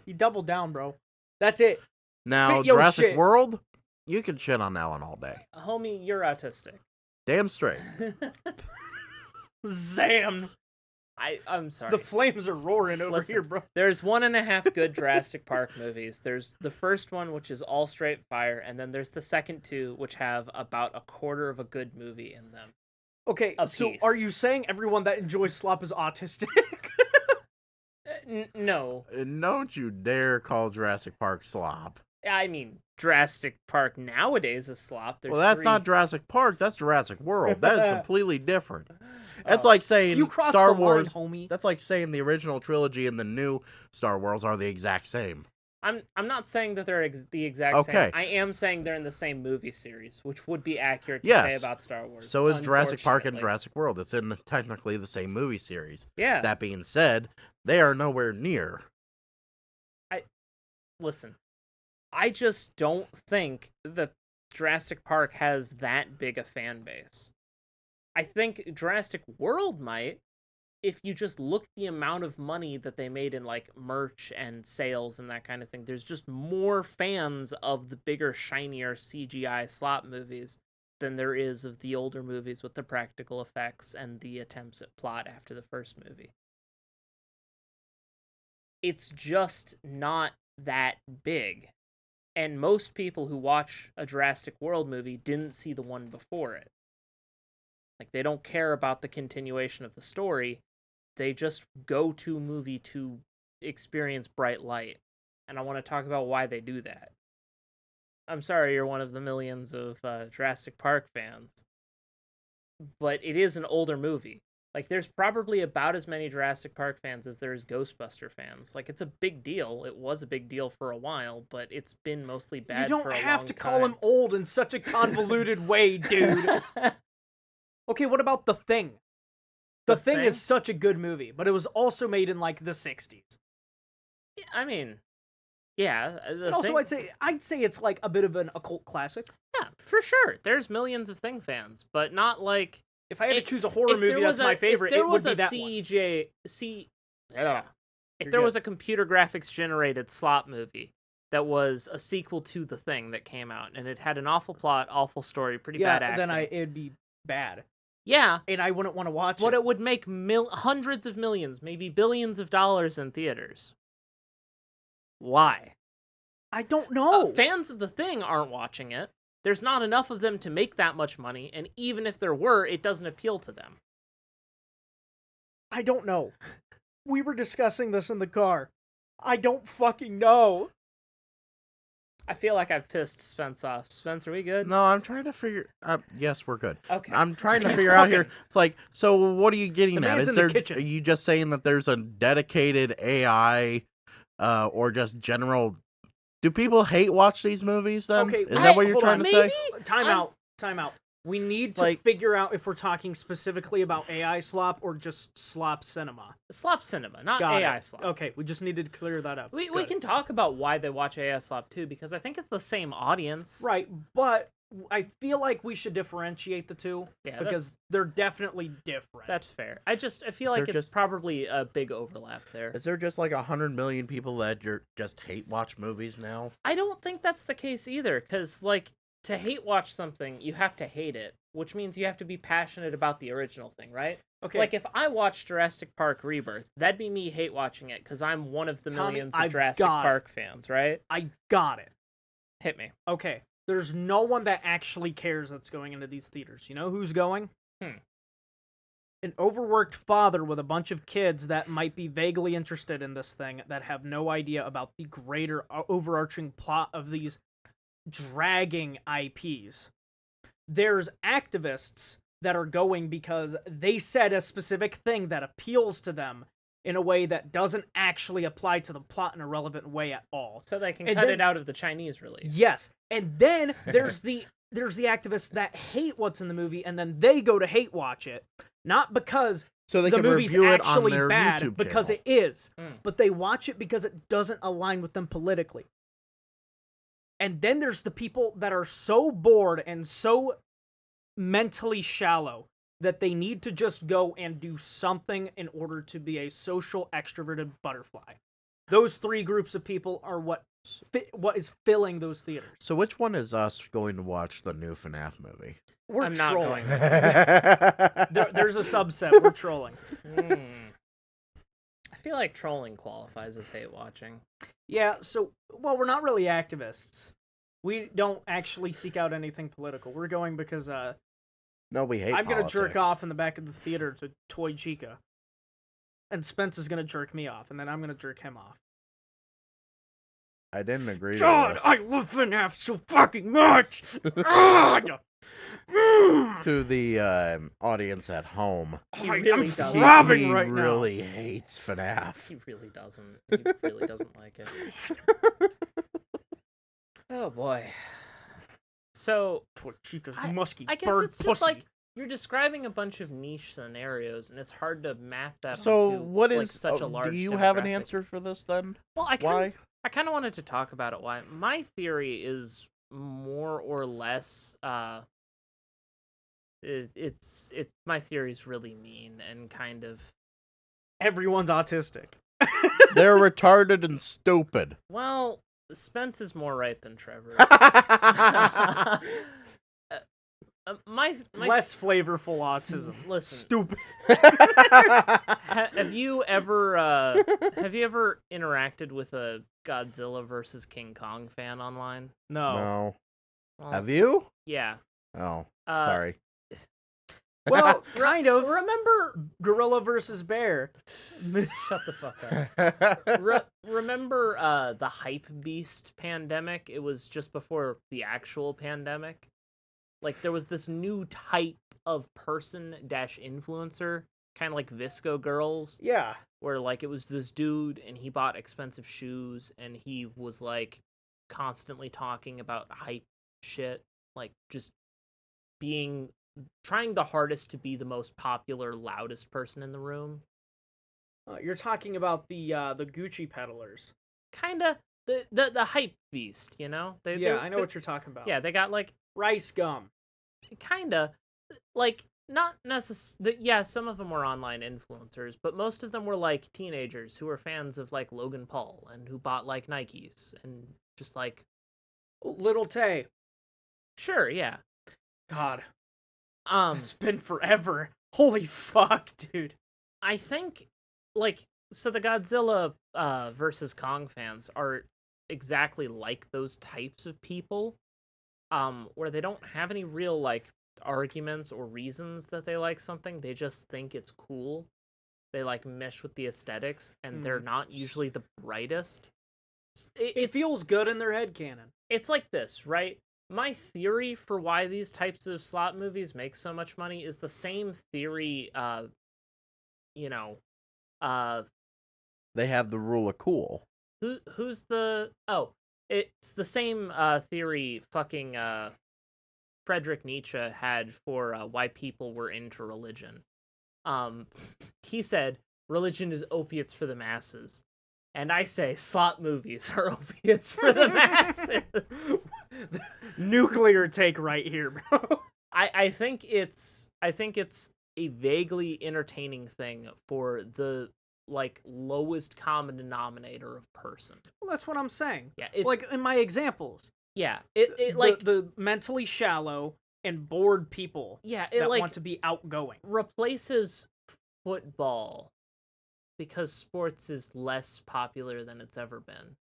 You doubled down, bro. That's it. Now, Spit your Jurassic shit. World, you can shit on that one all day. Homie, you're autistic. Damn straight. Zam. I'm sorry. The flames are roaring over Listen, here, bro. There's 1.5 good Jurassic Park movies. There's the first one, which is all straight fire, and then there's the second 2, which have about a quarter of a good movie in them. Okay, A so piece. are you saying everyone that enjoys slop is autistic? No. Don't you dare call Jurassic Park slop. I mean, Jurassic Park nowadays is slop. There's Well, that's 3... not Jurassic Park. That's Jurassic World. That is completely different. That's Oh. like saying You crossed Star the Wars. line, homie. That's like saying the original trilogy and the new Star Wars are the exact same. I'm not saying that they're the exact Okay. same. I am saying they're in the same movie series, which would be accurate to say Yes. about Star Wars. So is Jurassic Park and unfortunately. Jurassic World. It's in technically the same movie series. Yeah. That being said, they are nowhere near. Listen, I just don't think that Jurassic Park has that big a fan base. I think Jurassic World might, if you just look the amount of money that they made in like merch and sales and that kind of thing. There's just more fans of the bigger, shinier CGI slot movies than there is of the older movies with the practical effects and the attempts at plot after the first movie. it's just not that big. And most people who watch a Jurassic World movie didn't see the one before it. Like, they don't care about the continuation of the story. They just go to a movie to experience bright light. And I want to talk about why they do that. I'm sorry you're one of the millions of Jurassic Park fans, but it is an older movie. Like, there's probably about as many Jurassic Park fans as there's Ghostbuster fans. Like, it's a big deal. It was a big deal for a while, but it's been mostly bad for a long time. You don't have to call him old in such a convoluted way, dude. Okay, what about The Thing? The Thing is such a good movie, but it was also made in, like, the 60s. I mean, yeah. And also, I'd say it's, like, a bit of an occult classic. Yeah, for sure. There's millions of Thing fans, but not, like... If I had to choose a horror movie that's my favorite, it would be that one. If there was a computer graphics generated slop movie that was a sequel to The Thing that came out, and it had an awful plot, awful story, pretty bad acting. Then it'd be bad. Yeah. And I wouldn't want to watch it. But it would make hundreds of millions, maybe billions of dollars in theaters. Why? I don't know. Fans of The Thing aren't watching it. There's not enough of them to make that much money, and even if there were, it doesn't appeal to them. I don't know. We were discussing this in the car. I don't fucking know. I feel like I've pissed Spence off. Spence, are we good? No, I'm trying to figure... yes, we're good. Okay. I'm trying to figure out here. It's like, so what are you getting at? Are you just saying that there's a dedicated AI or just general... Do people hate watch these movies then? Okay, is that what you're trying to say? Time out. We need to figure out if we're talking specifically about AI slop or just slop cinema. Slop cinema, not AI slop. Okay, we just needed to clear that up. We can talk about why they watch AI slop too, because I think it's the same audience. Right, but I feel like we should differentiate the two because they're definitely different. That's fair. I feel like it's probably a big overlap there. Is there just like 100 million people that just hate watch movies now? I don't think that's the case either, because like to hate watch something, you have to hate it, which means you have to be passionate about the original thing, right? Okay. Like if I watched Jurassic Park Rebirth, that'd be me hate watching it because I'm one of the millions of Jurassic Park fans, right? I got it. Hit me. Okay. There's no one that actually cares that's going into these theaters. You know who's going? An overworked father with a bunch of kids that might be vaguely interested in this thing that have no idea about the greater overarching plot of these dragging IPs. There's activists that are going because they said a specific thing that appeals to them in a way that doesn't actually apply to the plot in a relevant way at all. So they can cut it out of the Chinese release. Yes. And then there's the activists that hate what's in the movie and then they go to hate watch it. Not because the movie's actually bad, because it is. But they watch it because it doesn't align with them politically. And then there's the people that are so bored and so mentally shallow that they need to just go and do something in order to be a social extroverted butterfly. Those three groups of people are what is filling those theaters. So which one is us going to watch the new FNAF movie? I'm not trolling. going. There's a subset. We're trolling. I feel like trolling qualifies as hate watching. Yeah, we're not really activists. We don't actually seek out anything political. We're going because no, we hate I'm going to politics. jerk off in the back of the theater to Toy Chica. And Spence is going to jerk me off, and then I'm going to jerk him off. I didn't agree God, to this. I love FNAF so fucking much! To the audience at home. He really doesn't. Throbbing right now. He really hates FNAF. He really doesn't. He really doesn't like it. Oh boy. So Toy Chica's musky I guess bird it's pussy. just like you're describing a bunch of niche scenarios, and it's hard to map that. So onto, what is? like, such a large? Do you have an demographic. answer for this then? Well, I Why? kind of wanted to talk about it. Why? My theory is more or less. It's my theory is really mean and kind of. Everyone's autistic. They're retarded and stupid. Well, my Less flavorful autism. Listen. Stupid. Have you ever interacted with a Godzilla versus King Kong fan online? No. Well, Have you? Yeah. Oh, Uh, sorry. Well, kind of. Remember Gorilla versus bear. Shut the fuck up. Remember the hype beast pandemic? It was just before the actual pandemic. Like there was this new type of person-influencer, kind of like Visco Girls, Yeah. where like it was this dude and he bought expensive shoes and he was like constantly talking about hype shit, like just trying the hardest to be the most popular, loudest person in the room. You're talking about the Gucci peddlers. Kinda the hype beast, you know? I know what you're talking about. Yeah, they got like rice gum. Kinda like not necessarily. Yeah, some of them were online influencers, but most of them were like teenagers who were fans of like Logan Paul and who bought like Nikes and just like Little Tay. Sure, yeah. God. It's been forever. Holy fuck, dude. I think, like, so the Godzilla versus Kong fans are exactly like those types of people, where they don't have any real, like, arguments or reasons that they like something. They just think it's cool. They, like, mesh with the aesthetics, and they're not usually the brightest. It feels good in their headcanon. It's like this, right? My theory for why these types of slot movies make so much money is the same theory, they have the rule of cool. Who's the... Oh, it's the same theory fucking Friedrich Nietzsche had for why people were into religion. He said, religion is opiates for the masses. And I say slot movies are opiates for the masses. Nuclear take right here, bro. I think it's a vaguely entertaining thing for the like lowest common denominator of person. Well, that's what I'm saying. Yeah, it's like in my examples. Yeah, it like the mentally shallow and bored people. Yeah, that like want to be outgoing. Replaces football because sports is less popular than it's ever been.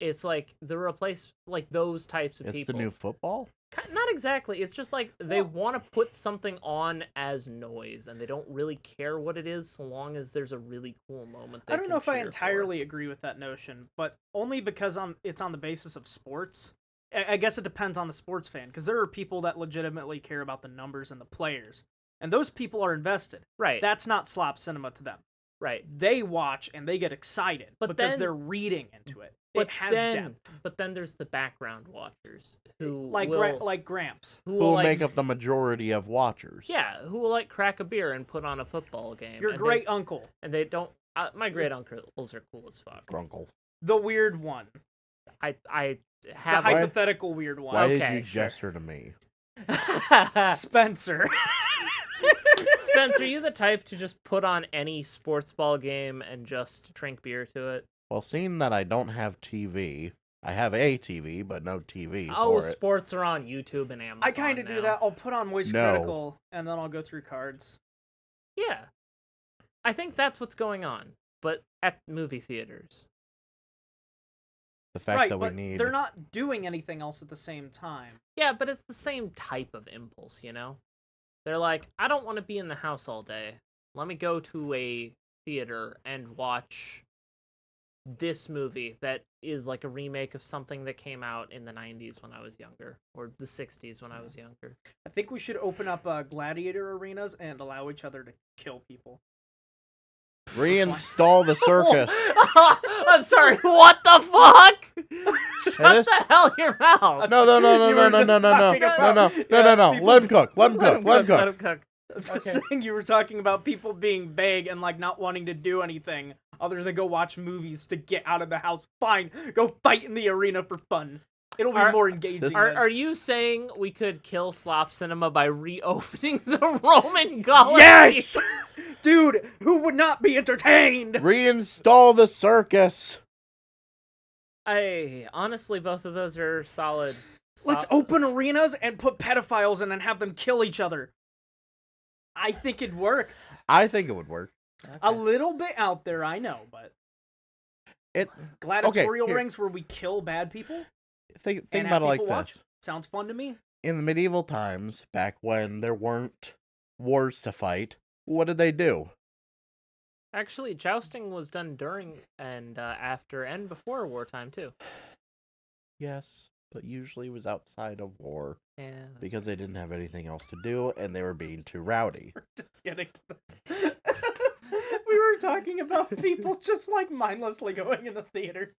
It's like those types of people. It's the new football? Not exactly. It's just like they want to put something on as noise, and they don't really care what it is so long as there's a really cool moment. I don't know if I entirely agree with that notion, but only because it's on the basis of sports. I guess it depends on the sports fan, because there are people that legitimately care about the numbers and the players, and those people are invested. Right. That's not slop cinema to them. Right. They watch and they get excited because they're reading into it. It has depth. But then there's the background watchers who like Gramps, who will make up the majority of watchers. Yeah, who will like crack a beer and put on a football game. Your great uncle. And they don't. My great uncles are cool as fuck. Uncle. The weird one. I have the hypothetical weird one. Why did you gesture to me? Spencer. Spencer, are you the type to just put on any sports ball game and just drink beer to it? Well, seeing that I don't have TV, I have a TV, but no TV sports are on YouTube and Amazon. I kind of do that. I'll put on Moist Critical, and then I'll go through cards. Yeah. I think that's what's going on, but at movie theaters. The fact that we need... they're not doing anything else at the same time. Yeah, but it's the same type of impulse, you know? They're like, I don't want to be in the house all day. Let me go to a theater and watch this movie that is like a remake of something that came out in the 90s when I was younger, or the 60s when I was younger. I think we should open up gladiator arenas and allow each other to kill people. Reinstall the circus. I'm sorry, what the fuck? Shut the hell your mouth. No. Let him cook. I'm just saying you were talking about people being vague and like not wanting to do anything other than go watch movies to get out of the house. Fine, go fight in the arena for fun. It'll be more engaging. Are you saying we could kill slop cinema by reopening the Roman Colosseum? Yes! Dude, who would not be entertained? Reinstall the circus. Honestly, both of those are solid Let's open arenas and put pedophiles in and have them kill each other. I think it'd work. I think it would work. Okay. A little bit out there, I know, but gladiatorial rings where we kill bad people. Think about it like this. Sounds fun to me. In the medieval times, back when there weren't wars to fight, what did they do? Actually, jousting was done during and after and before wartime too. Yes, but usually it was outside of war. Yeah, because they didn't have anything else to do and they were being too rowdy. We're just getting to this. We were talking about people just like mindlessly going in the theater.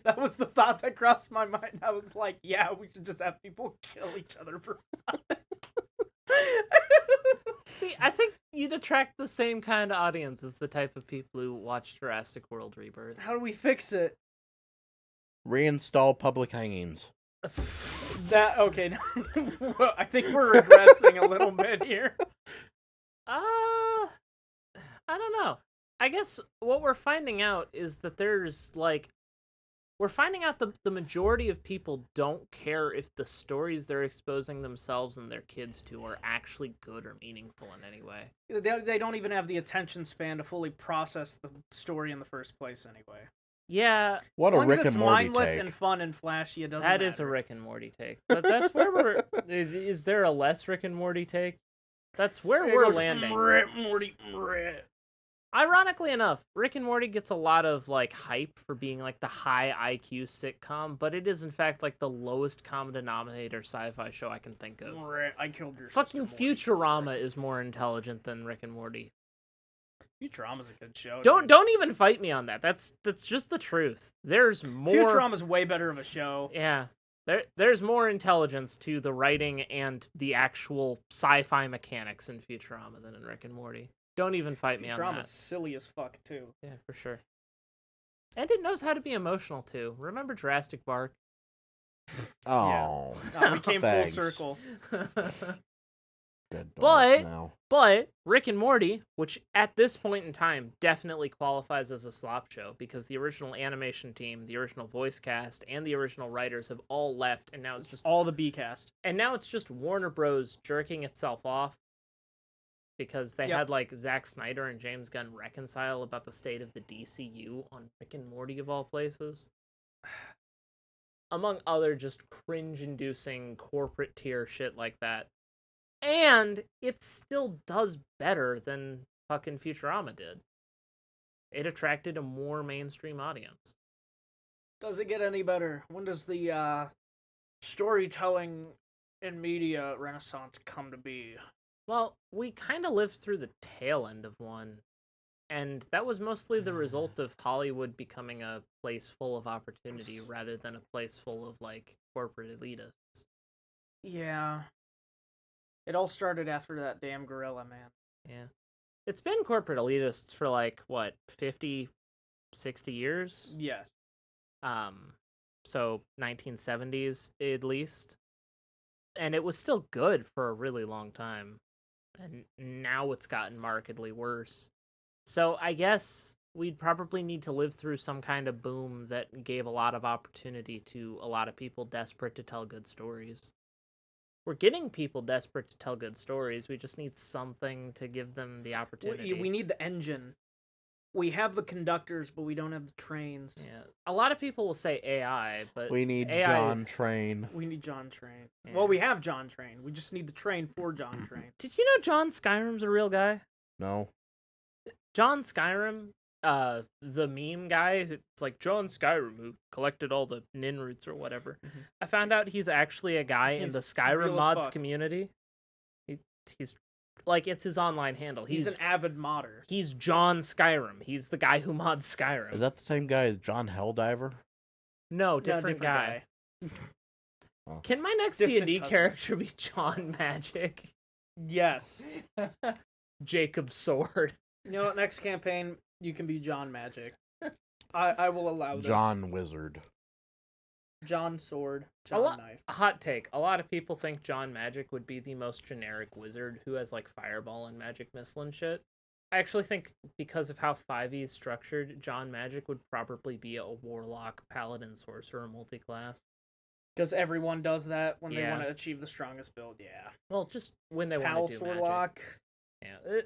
That was the thought that crossed my mind. I was like, yeah, we should just have people kill each other for fun. See, I think you'd attract the same kind of audience as the type of people who watch Jurassic World Rebirth. How do we fix it? Reinstall public hangings. Okay, well, I think we're regressing a little bit here. I don't know. I guess what we're finding out is that we're finding out the majority of people don't care if the stories they're exposing themselves and their kids to are actually good or meaningful in any way. They don't even have the attention span to fully process the story in the first place anyway. Yeah. What a Rick and Morty mindless take. And fun and flashy, it doesn't That matter. is a Rick and Morty take. But that's where we're... Is there a less Rick and Morty take? That's where we're landing. Morty. Ironically enough, Rick and Morty gets a lot of hype for being the high IQ sitcom, but it is in fact the lowest common denominator sci-fi show I can think of. I killed your fucking Futurama is more intelligent than Rick and Morty. Futurama's a good show. Don't even fight me on that. That's just the truth. There's more. Futurama's way better of a show. Yeah. There's more intelligence to the writing and the actual sci-fi mechanics in Futurama than in Rick and Morty. Don't even fight me on that. Futurama's silly as fuck too. Yeah, for sure. And it knows how to be emotional too. Remember Jurassic Park? Oh. Yeah. We came thanks. full circle. But Rick and Morty, which at this point in time definitely qualifies as a slop show because the original animation team, the original voice cast, and the original writers have all left, and now it's just all the B cast. And now it's just Warner Bros. Jerking itself off because they had Zack Snyder and James Gunn reconcile about the state of the DCU on Rick and Morty of all places. Among other just cringe-inducing corporate tier shit like that. And it still does better than fucking Futurama did. It attracted a more mainstream audience. Does it get any better? When does the storytelling and media renaissance come to be? Well, we kind of lived through the tail end of one. And that was mostly the result of Hollywood becoming a place full of opportunity rather than a place full of, corporate elitists. Yeah. It all started after that damn gorilla, man. Yeah. It's been corporate elitists for, 50, 60 years? Yes. So 1970s, at least. And it was still good for a really long time. And now it's gotten markedly worse. So I guess we'd probably need to live through some kind of boom that gave a lot of opportunity to a lot of people desperate to tell good stories. We're getting people desperate to tell good stories. We just need something to give them the opportunity. We need the engine. We have the conductors, but we don't have the trains. Yeah. A lot of people will say AI, but we need AI... John Train. We need John Train. Yeah. Well, we have John Train. We just need the train for John Train. Did you know John Skyrim's a real guy? No. John Skyrim, the meme guy, it's John Skyrim who collected all the Nin roots or whatever. Mm-hmm. I found out he's actually a guy in the Skyrim mods community. He's it's his online handle. He's an avid modder. He's John Skyrim. He's the guy who mods Skyrim. Is that the same guy as John Helldiver? No, different guy. Oh. Can my next D&D character be John Magic? Yes. Jacob Sword. You know what? Next campaign, you can be John Magic. I will allow this. John Wizard. John Sword. John Knife. A hot take. A lot of people think John Magic would be the most generic wizard who has Fireball and Magic Missile and shit. I actually think because of how 5e is structured, John Magic would probably be a Warlock, Paladin, Sorcerer, multi-class. Because everyone does that when they Yeah. want to achieve the strongest build. Yeah. Well, just when they Pal want to do magic. Swordlock. Yeah.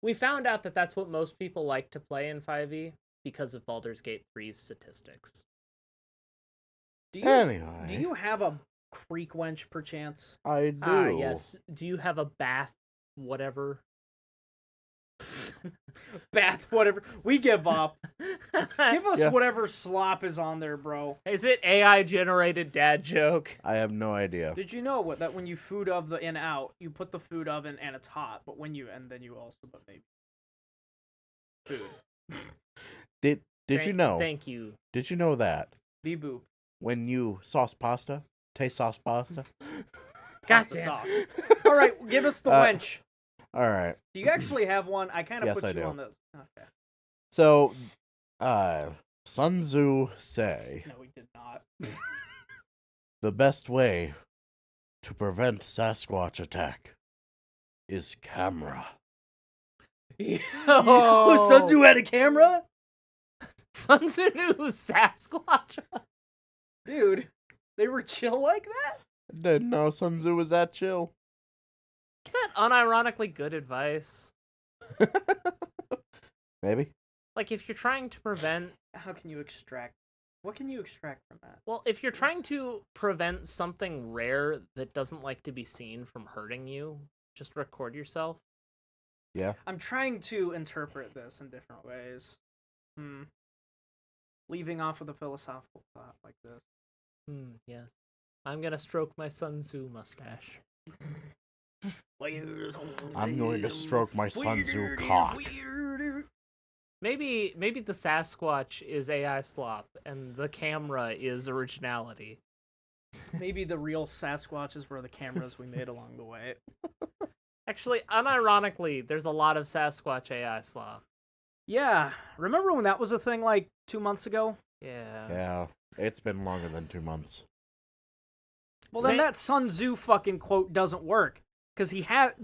We found out that that's what most people like to play in 5e because of Baldur's Gate 3's statistics. Do Anyway. you have a creek wench perchance? I do. Ah, yes. Do you have a bath, whatever? Bath, whatever. We give up. Give us Yeah. whatever slop is on there, bro. Is it AI generated dad joke? I have no idea. Did you know that when you food of the in out, you put the food oven and it's hot, but when you and then you also put maybe food. Did you know? Thank you. Did you know that Beep boop. when you sauce pasta, taste sauce pasta? Pasta Goddamn. sauce. All right, give us the wench. All right. Do you actually have one? I kind of Yes, put I you do. on this. Okay. So, Sun Tzu say No, we did not. the best way to prevent Sasquatch attack is camera. Oh, Sun Tzu had a camera? Sun Tzu knew Sasquatch. Dude, they were chill like that? Didn't know Sun Tzu was that chill. Is that unironically good advice? Maybe. Like, if you're trying to prevent... How can you extract? What can you extract from that? Well, if you're trying to prevent something rare that doesn't like to be seen from hurting you, just record yourself. Yeah. I'm trying to interpret this in different ways. Leaving off with a philosophical thought like this. Yes. I'm gonna stroke my Sun Tzu mustache. I'm going to stroke my Sun Tzu cock. Maybe the Sasquatch is AI slop, and the camera is originality. Maybe the real Sasquatches were the cameras we made along the way. Actually, unironically, there's a lot of Sasquatch AI slop. Yeah, remember when that was a thing like 2 months ago? Yeah. Yeah, it's been longer than 2 months. Well, then that Sun Tzu fucking quote doesn't work. Because the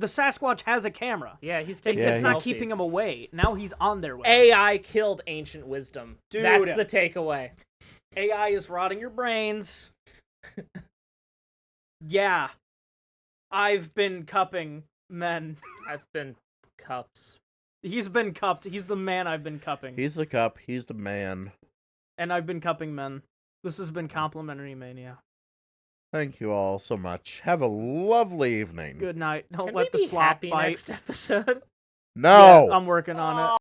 Sasquatch has a camera. Yeah, he's taking It's not selfies. keeping him away. Now he's on their way. AI killed ancient wisdom. Dude. That's the takeaway. AI is rotting your brains. Yeah. I've been cupping men. I've been cups. He's been cupped. He's the man I've been cupping. He's the cup. He's the man. And I've been cupping men. This has been Complimentary Mania. Thank you all so much. Have a lovely evening. Good night. Don't Can let we the be slop happy bite. next episode? No! Yeah, I'm working on it.